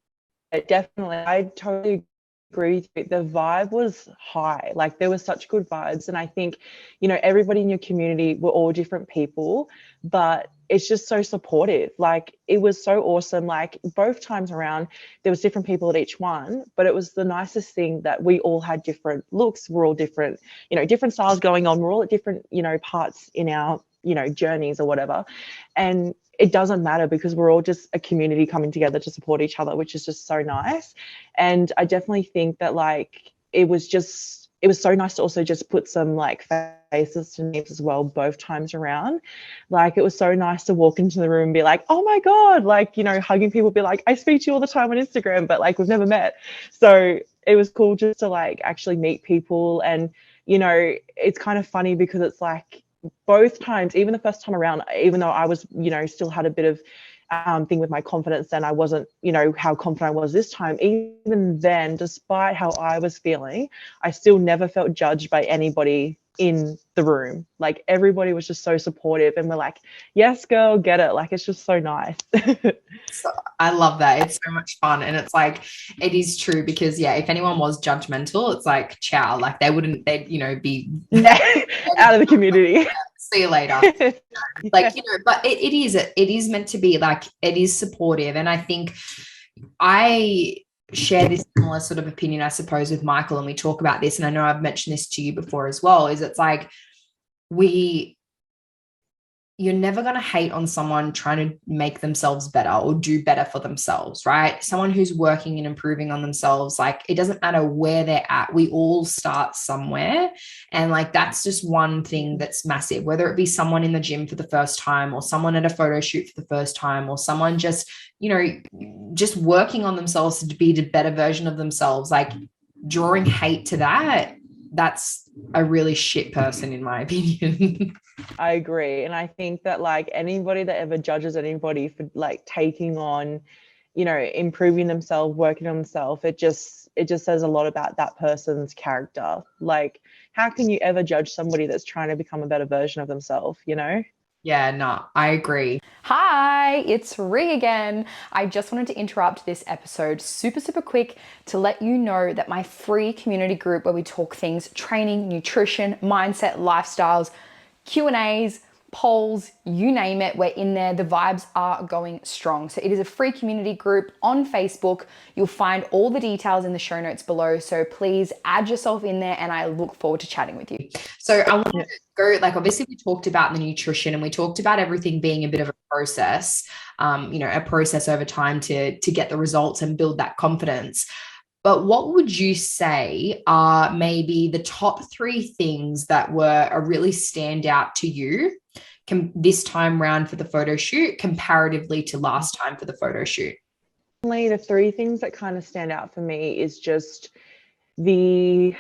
Definitely. I totally agree with you. The vibe was high. Like there was such good vibes. And I think, everybody in your community were all different people, but it's just so supportive. Like it was so awesome. Like both times around, there was different people at each one, but it was the nicest thing that we all had different looks. We're all different, different styles going on. We're all at different, parts in our, journeys or whatever. And it doesn't matter because we're all just a community coming together to support each other, which is just so nice. And I definitely think that like it was so nice to also just put some like faces to names as well both times around. Like it was so nice to walk into the room and be like, oh my God, like, hugging people, be like, I speak to you all the time on Instagram, but like we've never met. So it was cool just to like actually meet people. And, it's kind of funny because it's like, both times, even the first time around, even though I was, still had a bit of thing with my confidence and I wasn't, how confident I was this time, even then, despite how I was feeling, I still never felt judged by anybody in the room. Like everybody was just so supportive and we're like, yes, girl, get it. Like, it's just so nice. So, I love that. It's so much fun. And it's like, it is true because if anyone was judgmental, it's like, ciao, like they'd, be out of the community. See you later. Like, but it is meant to be like, it is supportive. And I think I share this similar sort of opinion, I suppose, with Michael, and we talk about this. And I know I've mentioned this to you before as well, is it's like, you're never going to hate on someone trying to make themselves better or do better for themselves, right? Someone who's working and improving on themselves, like it doesn't matter where they're at. We all start somewhere. And like, that's just one thing that's massive, whether it be someone in the gym for the first time or someone at a photo shoot for the first time or someone just, just working on themselves to be the better version of themselves. Like drawing hate to that's a really shit person, in my opinion. I agree. And I think that like anybody that ever judges anybody for like taking on, improving themselves, working on themselves, it just says a lot about that person's character. Like, how can you ever judge somebody that's trying to become a better version of themselves, Yeah, no, I agree. Hi, it's Ree again. I just wanted to interrupt this episode super quick to let you know that my free community group where we talk things training, nutrition, mindset, lifestyles, Q&As, polls, you name it, we're in there. The vibes are going strong. So it is a free community group on Facebook. You'll find all the details in the show notes below. So please add yourself in there and I look forward to chatting with you. So I want to go, like, obviously we talked about the nutrition and we talked about everything being a bit of a process, a process over time to get the results and build that confidence. But what would you say are maybe the top 3 things that were a really stand out to you this time round for the photo shoot comparatively to last time for the photo shoot? The 3 things that kind of stand out for me is just the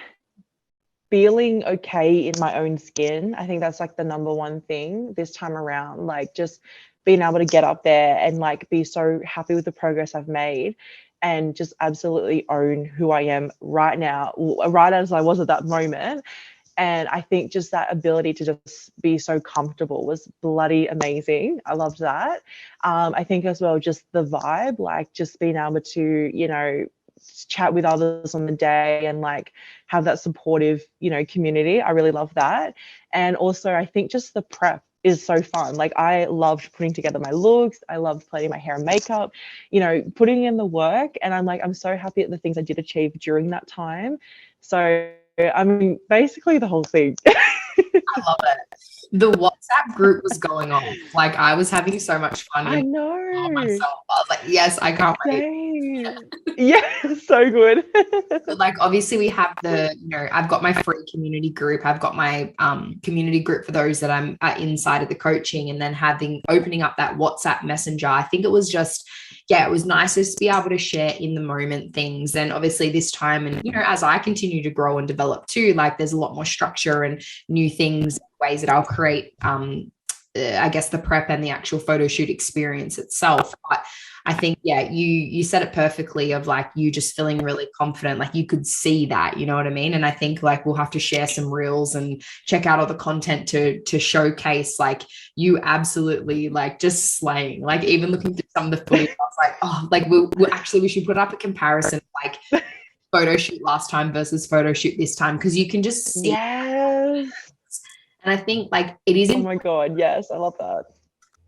feeling okay in my own skin. I think that's like the number one thing this time around, like just being able to get up there and like be so happy with the progress I've made and just absolutely own who I am right now, right as I was at that moment. And I think just that ability to just be so comfortable was bloody amazing. I loved that. I think as well, just the vibe, like just being able to, chat with others on the day and like have that supportive, community. I really love that. And also I think just the prep is so fun. Like I loved putting together my looks. I loved planning my hair and makeup, putting in the work. And I'm so happy at the things I did achieve during that time. So I mean, basically the whole thing. I love it. The WhatsApp group was going on. Like I was having so much fun. I know. Myself. I was like, yes, I can't wait. Yeah, so good. But like obviously we have I've got my free community group. I've got my community group for those that I'm inside of the coaching, and then opening up that WhatsApp messenger. I think it was just yeah, it was nice just to be able to share in the moment things. And obviously this time, and, you know, as I continue to grow and develop too, like there's a lot more structure and new things, ways that I'll create, I guess the prep and the actual photo shoot experience itself. But I think, yeah, you said it perfectly of like you just feeling really confident, like you could see that, you know what I mean? And I think like we'll have to share some reels and check out all the content to showcase like you absolutely like just slaying. Like even looking through some of the footage, I was like, oh, like we should put up a comparison like photo shoot last time versus photo shoot this time, because you can just see. Yes. And I think like it is. Oh my God. Yes. I love that.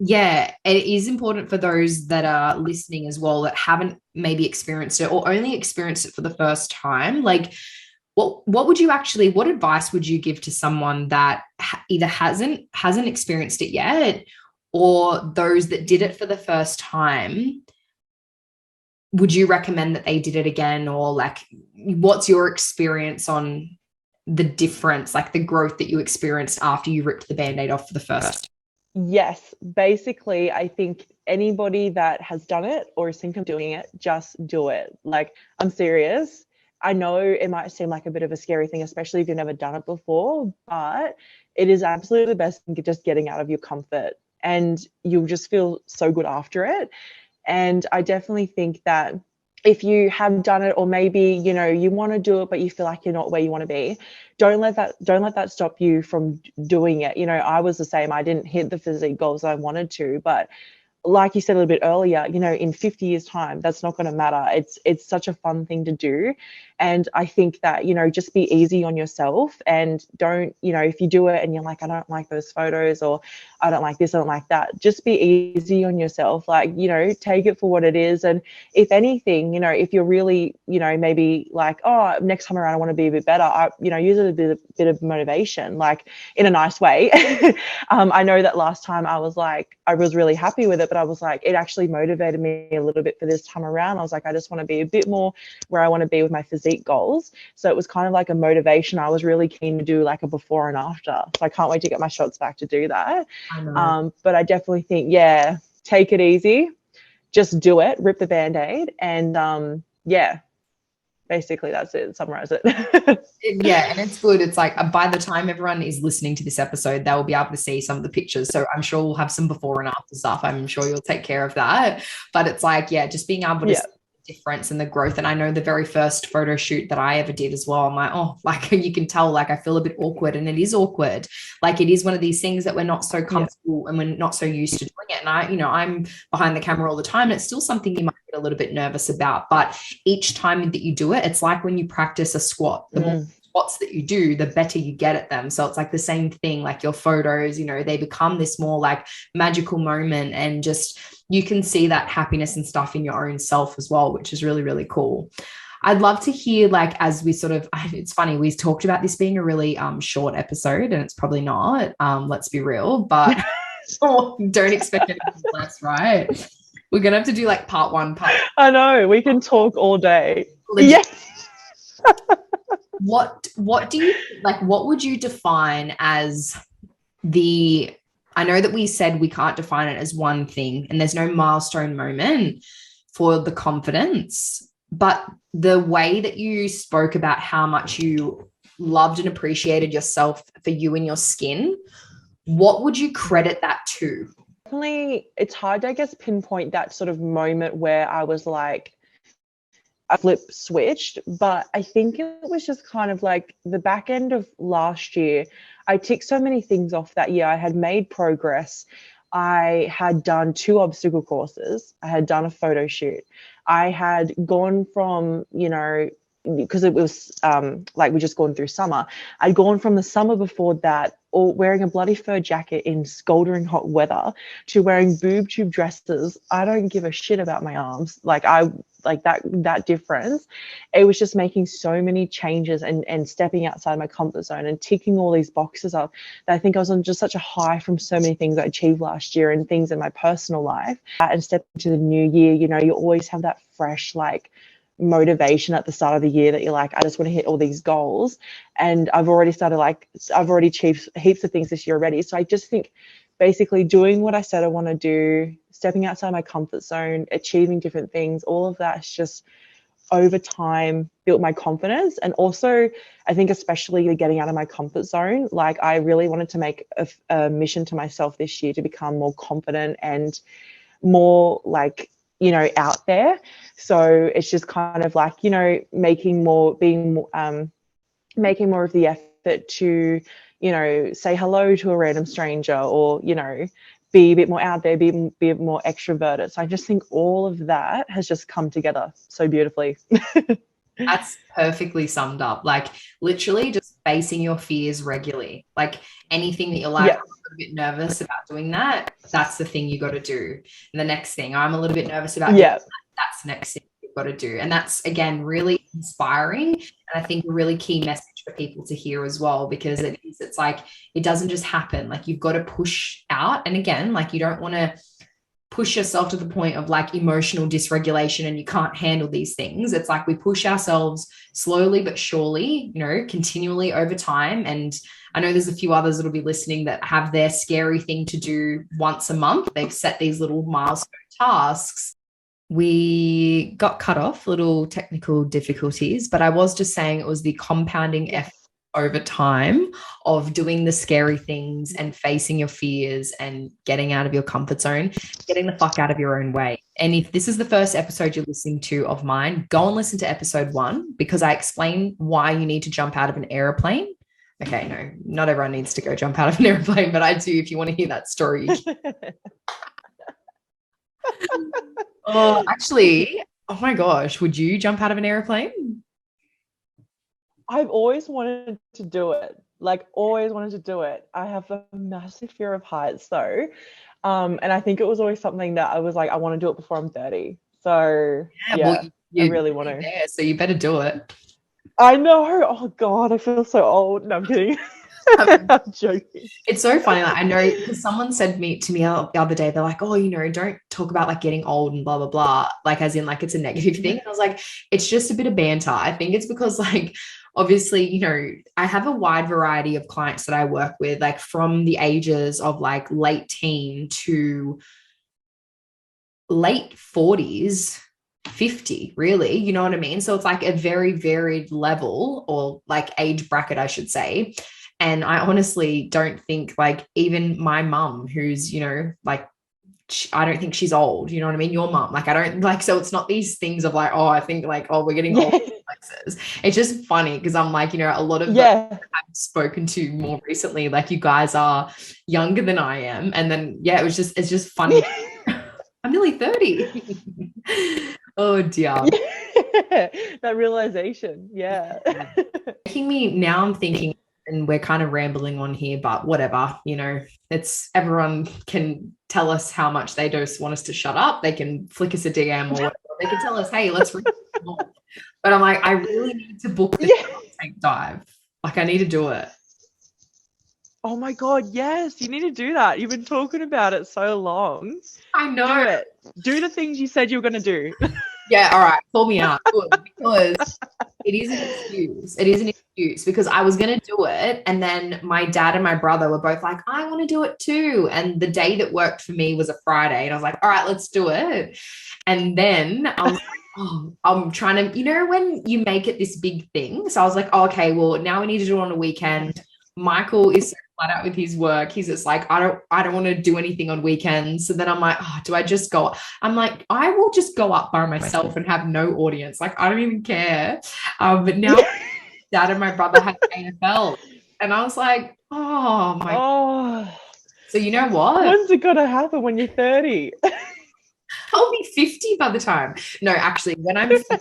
Yeah, it is important for those that are listening as well that haven't maybe experienced it or only experienced it for the first time. Like, what advice would you give to someone that either hasn't experienced it yet, or those that did it for the first time? Would you recommend that they did it again, or like, what's your experience on the difference, like the growth that you experienced after you ripped the Band-Aid off for the first? Yes, basically, I think anybody that has done it or is thinking of doing it, just do it. Like, I'm serious. I know it might seem like a bit of a scary thing, especially if you've never done it before, but it is absolutely the best thing, just getting out of your comfort, and you'll just feel so good after it. And I definitely think that if you have done it, or maybe, you know, you want to do it, but you feel like you're not where you want to be, don't let that stop you from doing it. You know, I was the same. I didn't hit the physique goals I wanted to, but like you said a little bit earlier, you know, in 50 years time, that's not going to matter. It's such a fun thing to do. And I think that, you know, just be easy on yourself, and don't, you know, if you do it and you're like, I don't like those photos, or I don't like this, I don't like that, just be easy on yourself. Like, you know, take it for what it is. And if anything, you know, if you're really, you know, maybe like, oh, next time around I want to be a bit better, you know, use it as a bit of motivation, like in a nice way. I know that last time I was like, I was really happy with it, but I was like, it actually motivated me a little bit for this time around. I was like, I just want to be a bit more where I want to be with my physique goals. So it was kind of like a motivation. I was really keen to do like a before and after. So I can't wait to get my shots back to do that. But I definitely think, yeah, take it easy, just do it, rip the Band-Aid, and yeah, basically that's it. Summarize it. Yeah, and it's good. It's like by the time everyone is listening to this episode, they'll be able to see some of the pictures. So I'm sure we'll have some before and after stuff. I'm sure you'll take care of that. But it's like, yeah, just being able to see the difference and the growth. And I know the very first photo shoot that I ever did as well, I'm like, oh, like you can tell, like I feel a bit awkward, and it is awkward. Like it is one of these things that we're not so comfortable and we're not so used to doing it. And I, you know, I'm behind the camera all the time, and it's still something you might get a little bit nervous about. But each time that you do it, it's like when you practice a squat, the more squats that you do, the better you get at them. So it's like the same thing, like your photos, you know, they become this more like magical moment, and just you can see that happiness and stuff in your own self as well, which is really, really cool. I'd love to hear, like, as we sort of, it's funny, we talked about this being a really short episode, and it's probably not, let's be real, but don't expect anything less, right? We're going to have to do like part one, part. I know, we can talk all day. Yes. What do you, like, what would you define as the, I know that we said we can't define it as one thing, and there's no milestone moment for the confidence, but the way that you spoke about how much you loved and appreciated yourself for you and your skin, what would you credit that to? Definitely, it's hard to, I guess, pinpoint that sort of moment where I was like, a flip switched, but I think it was just kind of like the back end of last year. I ticked so many things off that year. I had made progress. I had done 2 obstacle courses. I had done a photo shoot. I had gone from, you know, because it was like we just gone through summer. I'd gone from the summer before that, or wearing a bloody fur jacket in scalding hot weather, to wearing boob tube dresses. I don't give a shit about my arms. Like that difference. It was just making so many changes and stepping outside my comfort zone and ticking all these boxes up, that I think I was on just such a high from so many things I achieved last year and things in my personal life. And step into the new year, you know, you always have that fresh, like, motivation at the start of the year that you're like, I just want to hit all these goals. And I've already achieved heaps of things this year already. So I just think basically doing what I said I want to do, stepping outside my comfort zone, achieving different things, all of that is just over time built my confidence. And also I think especially getting out of my comfort zone, like I really wanted to make a mission to myself this year to become more confident and more like, you know, out there. So it's just kind of like, you know, making more of the effort to, you know, say hello to a random stranger, or, you know, be a bit more out there, be a bit more extroverted. So I just think all of that has just come together so beautifully. That's perfectly summed up. Like literally just facing your fears regularly. Like anything that you're like, I'm a little bit nervous about doing that, that's the thing you got to do. And the next thing, I'm a little bit nervous about doing that, that's the next thing you've got to do. And that's, again, really inspiring. And I think a really key message for people to hear as well, because it's like, it doesn't just happen. Like you've got to push out. And again, like you don't want to push yourself to the point of like emotional dysregulation and you can't handle these things. It's like we push ourselves slowly but surely, you know, continually over time. And I know there's a few others that'll be listening that have their scary thing to do once a month. They've set these little milestone tasks. We got cut off, little technical difficulties, but I was just saying it was the compounding effort over time of doing the scary things and facing your fears and getting out of your comfort zone, getting the fuck out of your own way. And if this is the first episode you're listening to of mine, go and listen to episode 1, because I explain why you need to jump out of an airplane. Okay, no, not everyone needs to go jump out of an airplane, but I do if you want to hear that story. Oh, actually, oh my gosh, would you jump out of an airplane? I've always wanted to do it. Like always wanted to do it. I have a massive fear of heights though. And I think it was always something that I was like, I want to do it before I'm 30. So well, I really want to. Yeah, so you better do it. I know. Oh God, I feel so old. No, I'm kidding. I'm joking. It's so funny. Like, I know because someone said to me the other day, they're like, oh, you know, don't talk about like getting old and blah, blah, blah. Like as in like it's a negative thing. And I was like, it's just a bit of banter. I think it's because like, obviously, you know, I have a wide variety of clients that I work with, like from the ages of like late teen to late 40s, 50, really, you know what I mean? So it's like a very varied level, or like age bracket, I should say. And I honestly don't think like even my mum, who's, you know, like, I don't think she's old, you know what I mean? Your mum, like, I don't like, so it's not these things of like, oh, I think like, oh, we're getting old places. It's just funny because I'm like, you know, a lot of I've spoken to more recently, like you guys are younger than I am. And then, it's just funny. I'm nearly 30. Oh dear. That realization. Making me, now I'm thinking, and we're kind of rambling on here, but whatever, you know, it's everyone can tell us how much they just want us to shut up. They can flick us a DM or whatever. They can tell us, hey, let's read more. But I'm like, I really need to book the tank dive. Like I need to do it. Oh my God, yes, you need to do that. You've been talking about it so long. I know. Do it. Do the things you said you were going to do. Yeah, all right. Call me out. Because it is an excuse. It is an excuse because I was going to do it. And then my dad and my brother were both like, I want to do it too. And the day that worked for me was a Friday. And I was like, all right, let's do it. And then I was like, oh, I'm trying to, you know, when you make it this big thing. So I was like, oh, okay, well, now we need to do it on a weekend. Michael is so flat out with his work. He's just like, I don't want to do anything on weekends. So then I'm like, oh, do I just go? I'm like, I will just go up by myself and have no audience. Like, I don't even care. But now Dad and my brother had AFL. And I was like, oh my. Oh. So you know what? When's it going to happen when you're 30? I'll be 50 by the time. No, actually, when I'm 50,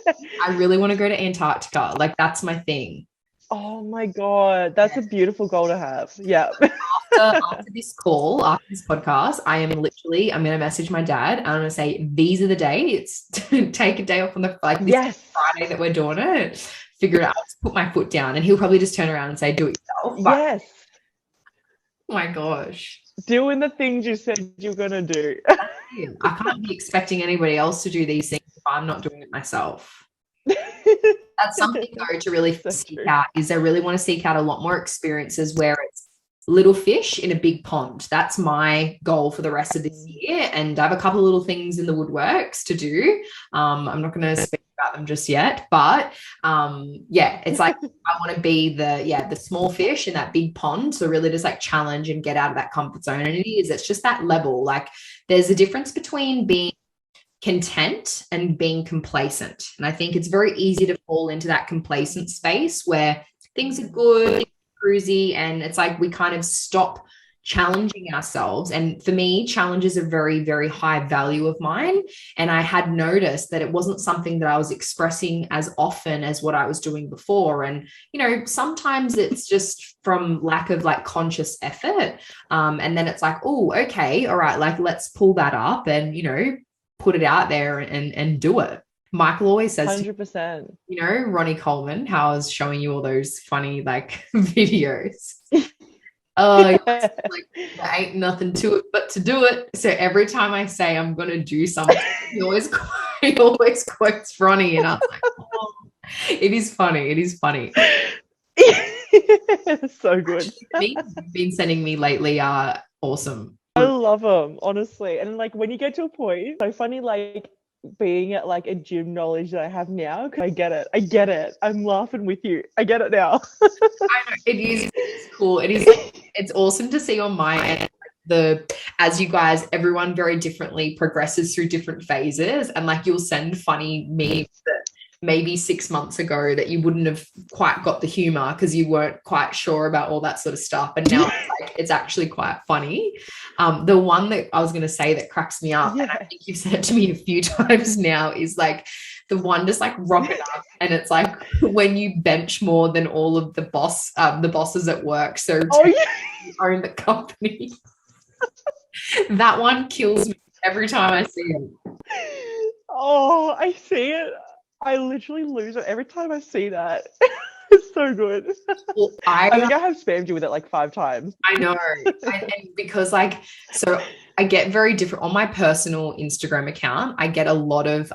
I really want to go to Antarctica. Like, that's my thing. Oh my God, that's a beautiful goal to have. Yeah. After this call, after this podcast, I'm going to message my dad and I'm going to say, these are the dates. Take a day off on the this Friday that we're doing it. Figure it out. Put my foot down. And he'll probably just turn around and say, do it yourself. But, yes. Oh my gosh. Doing the things you said you're going to do. I can't be expecting anybody else to do these things if I'm not doing it myself. That's something though to really seek out, is I really want to seek out a lot more experiences where it's little fish in a big pond. That's my goal for the rest of this year. And I have a couple of little things in the woodworks to do. I'm not going to speak about them just yet, but it's like I want to be the small fish in that big pond. So really just like challenge and get out of that comfort zone. And it's just that level. Like there's a difference between being content and being complacent. And I think it's very easy to fall into that complacent space where things are good, cruisy, and it's like we kind of stop challenging ourselves. And for me, challenge is a very, very high value of mine. And I had noticed that it wasn't something that I was expressing as often as what I was doing before. And, you know, sometimes it's just from lack of like conscious effort. And then it's like, oh, okay, all right, like let's pull that up and, you know, put it out there and do it. Michael always says 100%. You know, Ronnie Coleman, how I was showing you all those funny like videos. Like, there ain't nothing to it but to do it. So every time I say I'm gonna do something, he always quotes Ronnie, and I'm like, oh, it is funny. It is funny. So good. Memes you've been sending me lately are awesome. I love them, honestly. And like when you get to a point, so funny, like being at like a gym knowledge that I have now, because I get it. I'm laughing with you. I get it now. I know, it's cool. It is like, it's awesome to see on my end as you guys, everyone very differently progresses through different phases, and like you'll send funny memes that maybe 6 months ago that you wouldn't have quite got the humor because you weren't quite sure about all that sort of stuff, and now it's actually quite funny. The one that I was going to say that cracks me up, and I think you've said it to me a few times now, is like the one just like rocket up, and it's like when you bench more than all of the bosses at work, so you own the company. That one kills me every time I see it. Oh, I see it. I literally lose it every time I see that. It's so good. Well, I think I have spammed you with it like 5 times. I know. And because like, so I get very different on my personal Instagram account. I get a lot of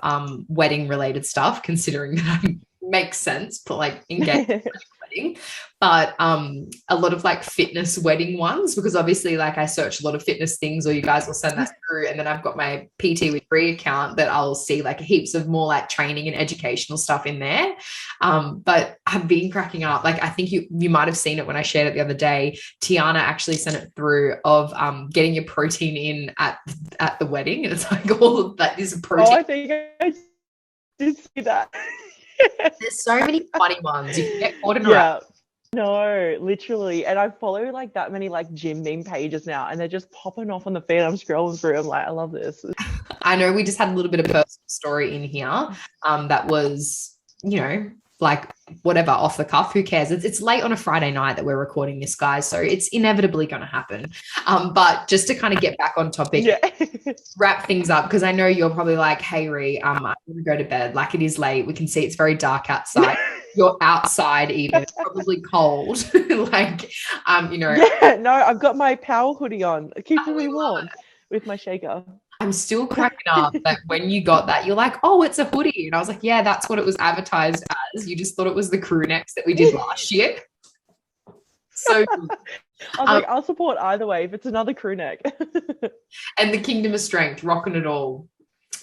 wedding related stuff, considering that makes sense, but like engaged wedding, but a lot of like fitness wedding ones, because obviously like I search a lot of fitness things, or you guys will send that through, and then I've got my PT with Bree account that I'll see like heaps of more like training and educational stuff in there. But I've been cracking up. Like I think you might have seen it when I shared it the other day. Tiana actually sent it through of getting your protein in at the wedding, and it's like all of that is protein. Oh, I think I did see that. There's so many funny ones. You can get caught in a Yeah. No, literally. And I follow like that many like gym meme pages now, and they're just popping off on the feed. I'm scrolling through. I'm like, I love this. I know we just had a little bit of personal story in here that was, you know, like whatever, off the cuff, who cares? It's late on a Friday night that we're recording this, guys, so it's inevitably going to happen. But just to kind of get back on topic, wrap things up, because I know you're probably like, hey Ree, I want to go to bed, like it is late, we can see it's very dark outside. You're outside even, it's probably cold. Like you know. Yeah, no, I've got my power hoodie on, keeping me warm with my shaker. I'm still cracking up that when you got that, you're like, oh, it's a hoodie. And I was like, yeah, that's what it was advertised as. You just thought it was the crew necks that we did last year. So good. I was like, I'll support either way if it's another crew neck. And the Kingdom of Strength, rocking it all.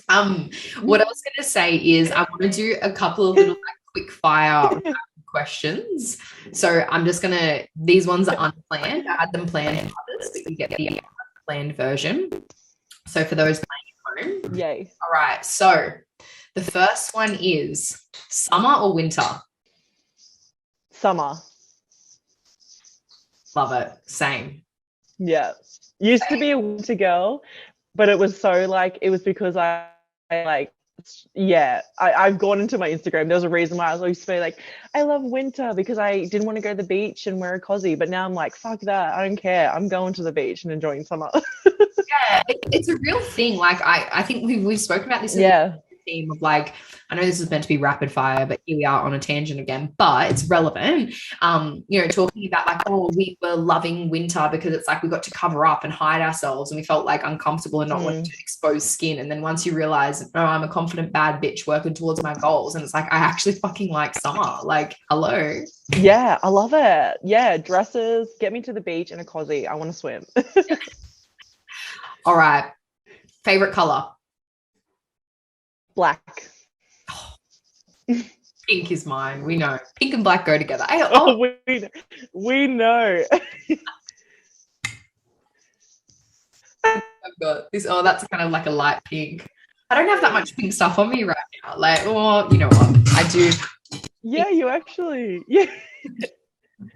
What I was going to say is I want to do a couple of little like, quick fire questions. So I'm just going to, these ones are unplanned. I had them planned for others, but you get the unplanned version. So for those playing at home. Yay. All right. So the first one is summer or winter? Summer. Love it. Same. Yeah. Used to be a winter girl, but it was so like, it was because I like, yeah, I've gone into my Instagram. There was a reason why I was always saying like, I love winter because I didn't want to go to the beach and wear a cozy, but now I'm like, fuck that. I don't care. I'm going to the beach and enjoying summer. Yeah, it's a real thing. Like I think we've spoken about this. Yeah. theme of like, I know this is meant to be rapid fire, but here we are on a tangent again, but it's relevant. Talking about like, oh, we were loving winter because it's like we got to cover up and hide ourselves and we felt like uncomfortable and not wanting to expose skin. And then once you realize, oh, I'm a confident bad bitch working towards my goals, and it's like I actually fucking like summer. Like, hello. Yeah, I love it. Yeah, dresses, get me to the beach in a cozy. I want to swim. All right. Favorite color? Black. Pink is mine. We know. Pink and black go together. We know. I've got this. Oh, that's kind of like a light pink. I don't have that much pink stuff on me right now. Like, oh, you know what? I do. Yeah, you actually. Yeah.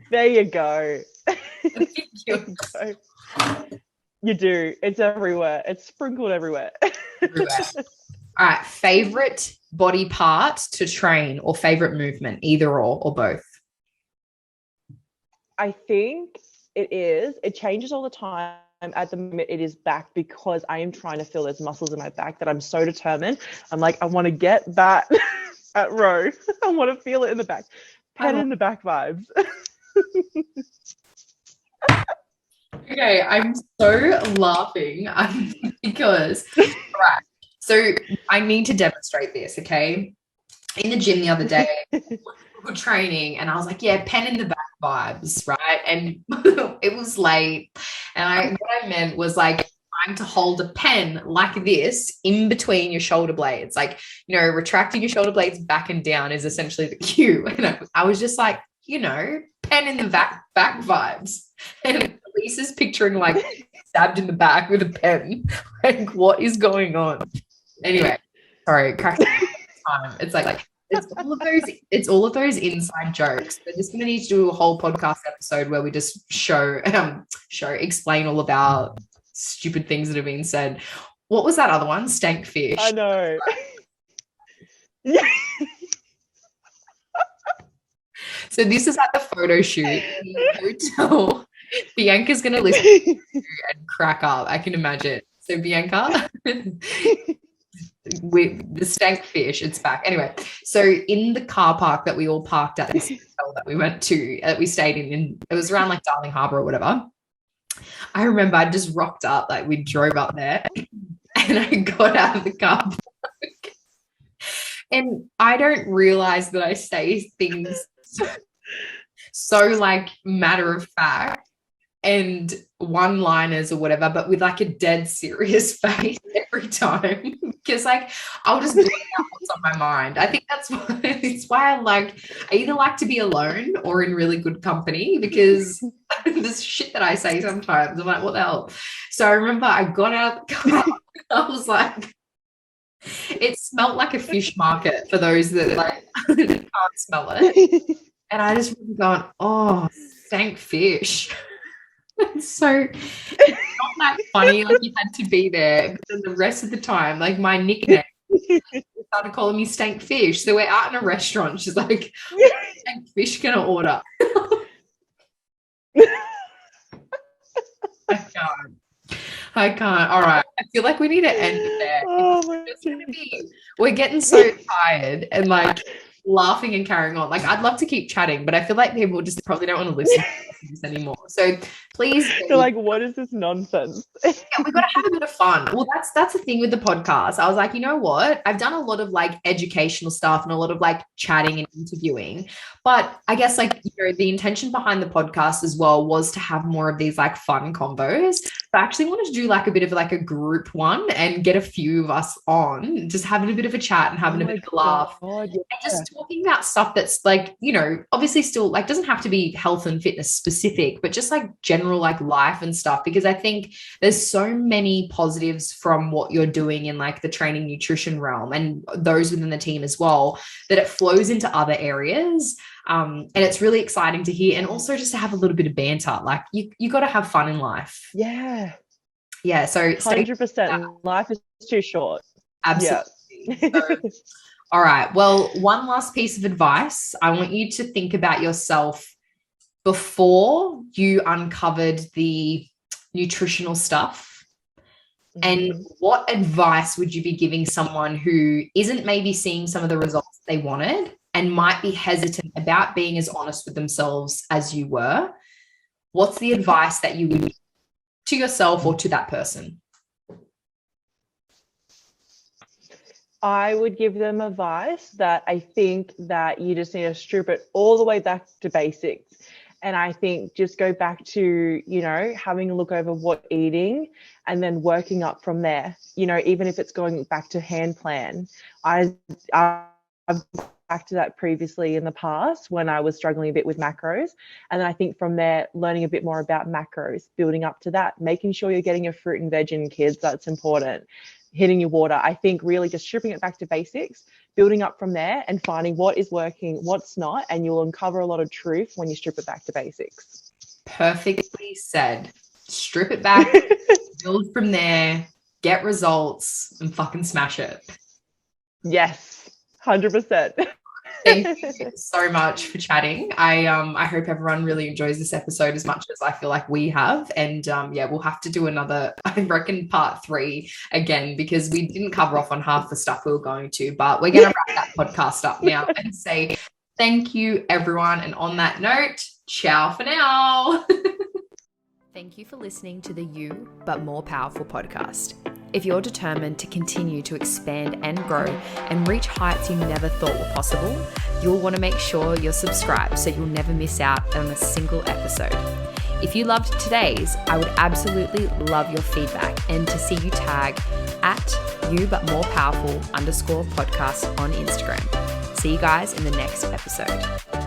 There you go. You do. It's everywhere. It's sprinkled everywhere. All right. Favorite body part to train or favorite movement, either or both? I think it changes all the time. At the moment, it is back because I am trying to feel those muscles in my back that I'm so determined. I'm like, I want to get that at row. I want to feel it in the back. Pet in the back vibes. Okay, I'm so laughing because, right, so I need to demonstrate this, okay? In the gym the other day, we were training, and I was like, yeah, pen in the back vibes, right? And it was late, and what I meant was like trying to hold a pen like this in between your shoulder blades. Like, retracting your shoulder blades back and down is essentially the cue. And I was just like, pen in the back vibes. And Lisa's picturing like stabbed in the back with a pen. Like, what is going on? Anyway, sorry, crack time. It's like it's all of those inside jokes. We're just gonna need to do a whole podcast episode where we just explain all about stupid things that have been said. What was that other one? Stank fish. I know. Yeah. So this is at the photo shoot in the hotel. Bianca's going to listen to you and crack up. I can imagine. So Bianca, with the stank fish, it's back. Anyway, so in the car park that we all parked at this hotel that we went to, that we stayed in, it was around like Darling Harbour or whatever. I remember I just rocked up, like we drove up there and I got out of the car park. And I don't realize that I say things so like matter of fact and one-liners or whatever, but with like a dead serious face every time, because like I'll just blurt out what's on my mind. I think it's why I either like to be alone or in really good company, because this shit that I say sometimes, I'm like, what the hell? So I remember I got out of the car, I was like, it smelled like a fish market for those that like can't smell it. And I just remember going, oh, stank fish. So it's not that funny, like you had to be there. But then the rest of the time, like my nickname started calling me stank fish. So we're out in a restaurant. She's like, what stank fish can I order? I can't. All right. I feel like we need to end it there. We're getting so tired and like laughing and carrying on. Like I'd love to keep chatting, but I feel like people just probably don't want to listen to this anymore. So please, they're like, what is this nonsense? Yeah, we've got to have a bit of fun. Well, that's the thing with the podcast. I was like, you know what? I've done a lot of like educational stuff and a lot of like chatting and interviewing, but I guess like, the intention behind the podcast as well was to have more of these like fun combos. So I actually wanted to do like a bit of like a group one and get a few of us on, just having a bit of a chat and having a bit of a laugh. God, yeah. And just talking about stuff that's like, obviously still like doesn't have to be health and fitness specific, but just like general like life and stuff, because I think there's so many positives from what you're doing in like the training nutrition realm and those within the team as well, that it flows into other areas. And it's really exciting to hear, and also just to have a little bit of banter. Like you got to have fun in life. Yeah. So 100%. Life is too short. Absolutely. Yeah. So, all right. Well, one last piece of advice. I want you to think about yourself before you uncovered the nutritional stuff And what advice would you be giving someone who isn't maybe seeing some of the results they wanted and might be hesitant about being as honest with themselves as you were? What's the advice that you would give to yourself or to that person? I would give them advice that I think that you just need to strip it all the way back to basics. And I think just go back to, you know, having a look over what eating and then working up from there, you know, even if it's going back to hand plan. I've back to that previously in the past when I was struggling a bit with macros. And then I think from there, learning a bit more about macros, building up to that, making sure you're getting your fruit and veg in, kids, that's important. Hitting your water. I think really just stripping it back to basics, building up from there and finding what is working, what's not, and you'll uncover a lot of truth when you strip it back to basics. Perfectly said. Strip it back, build from there, get results, and fucking smash it. Yes, 100%. Thank you so much for chatting. I hope everyone really enjoys this episode as much as I feel like we have. And yeah, we'll have to do another, I reckon, part 3 again, because we didn't cover off on half the stuff we were going to, but we're going to wrap that podcast up now and say thank you, everyone. And on that note, ciao for now. Thank you for listening to the You But More Powerful podcast. If you're determined to continue to expand and grow and reach heights you never thought were possible, you'll want to make sure you're subscribed so you'll never miss out on a single episode. If you loved today's, I would absolutely love your feedback and to see you tag at YouButMorePowerful_podcast on Instagram. See you guys in the next episode.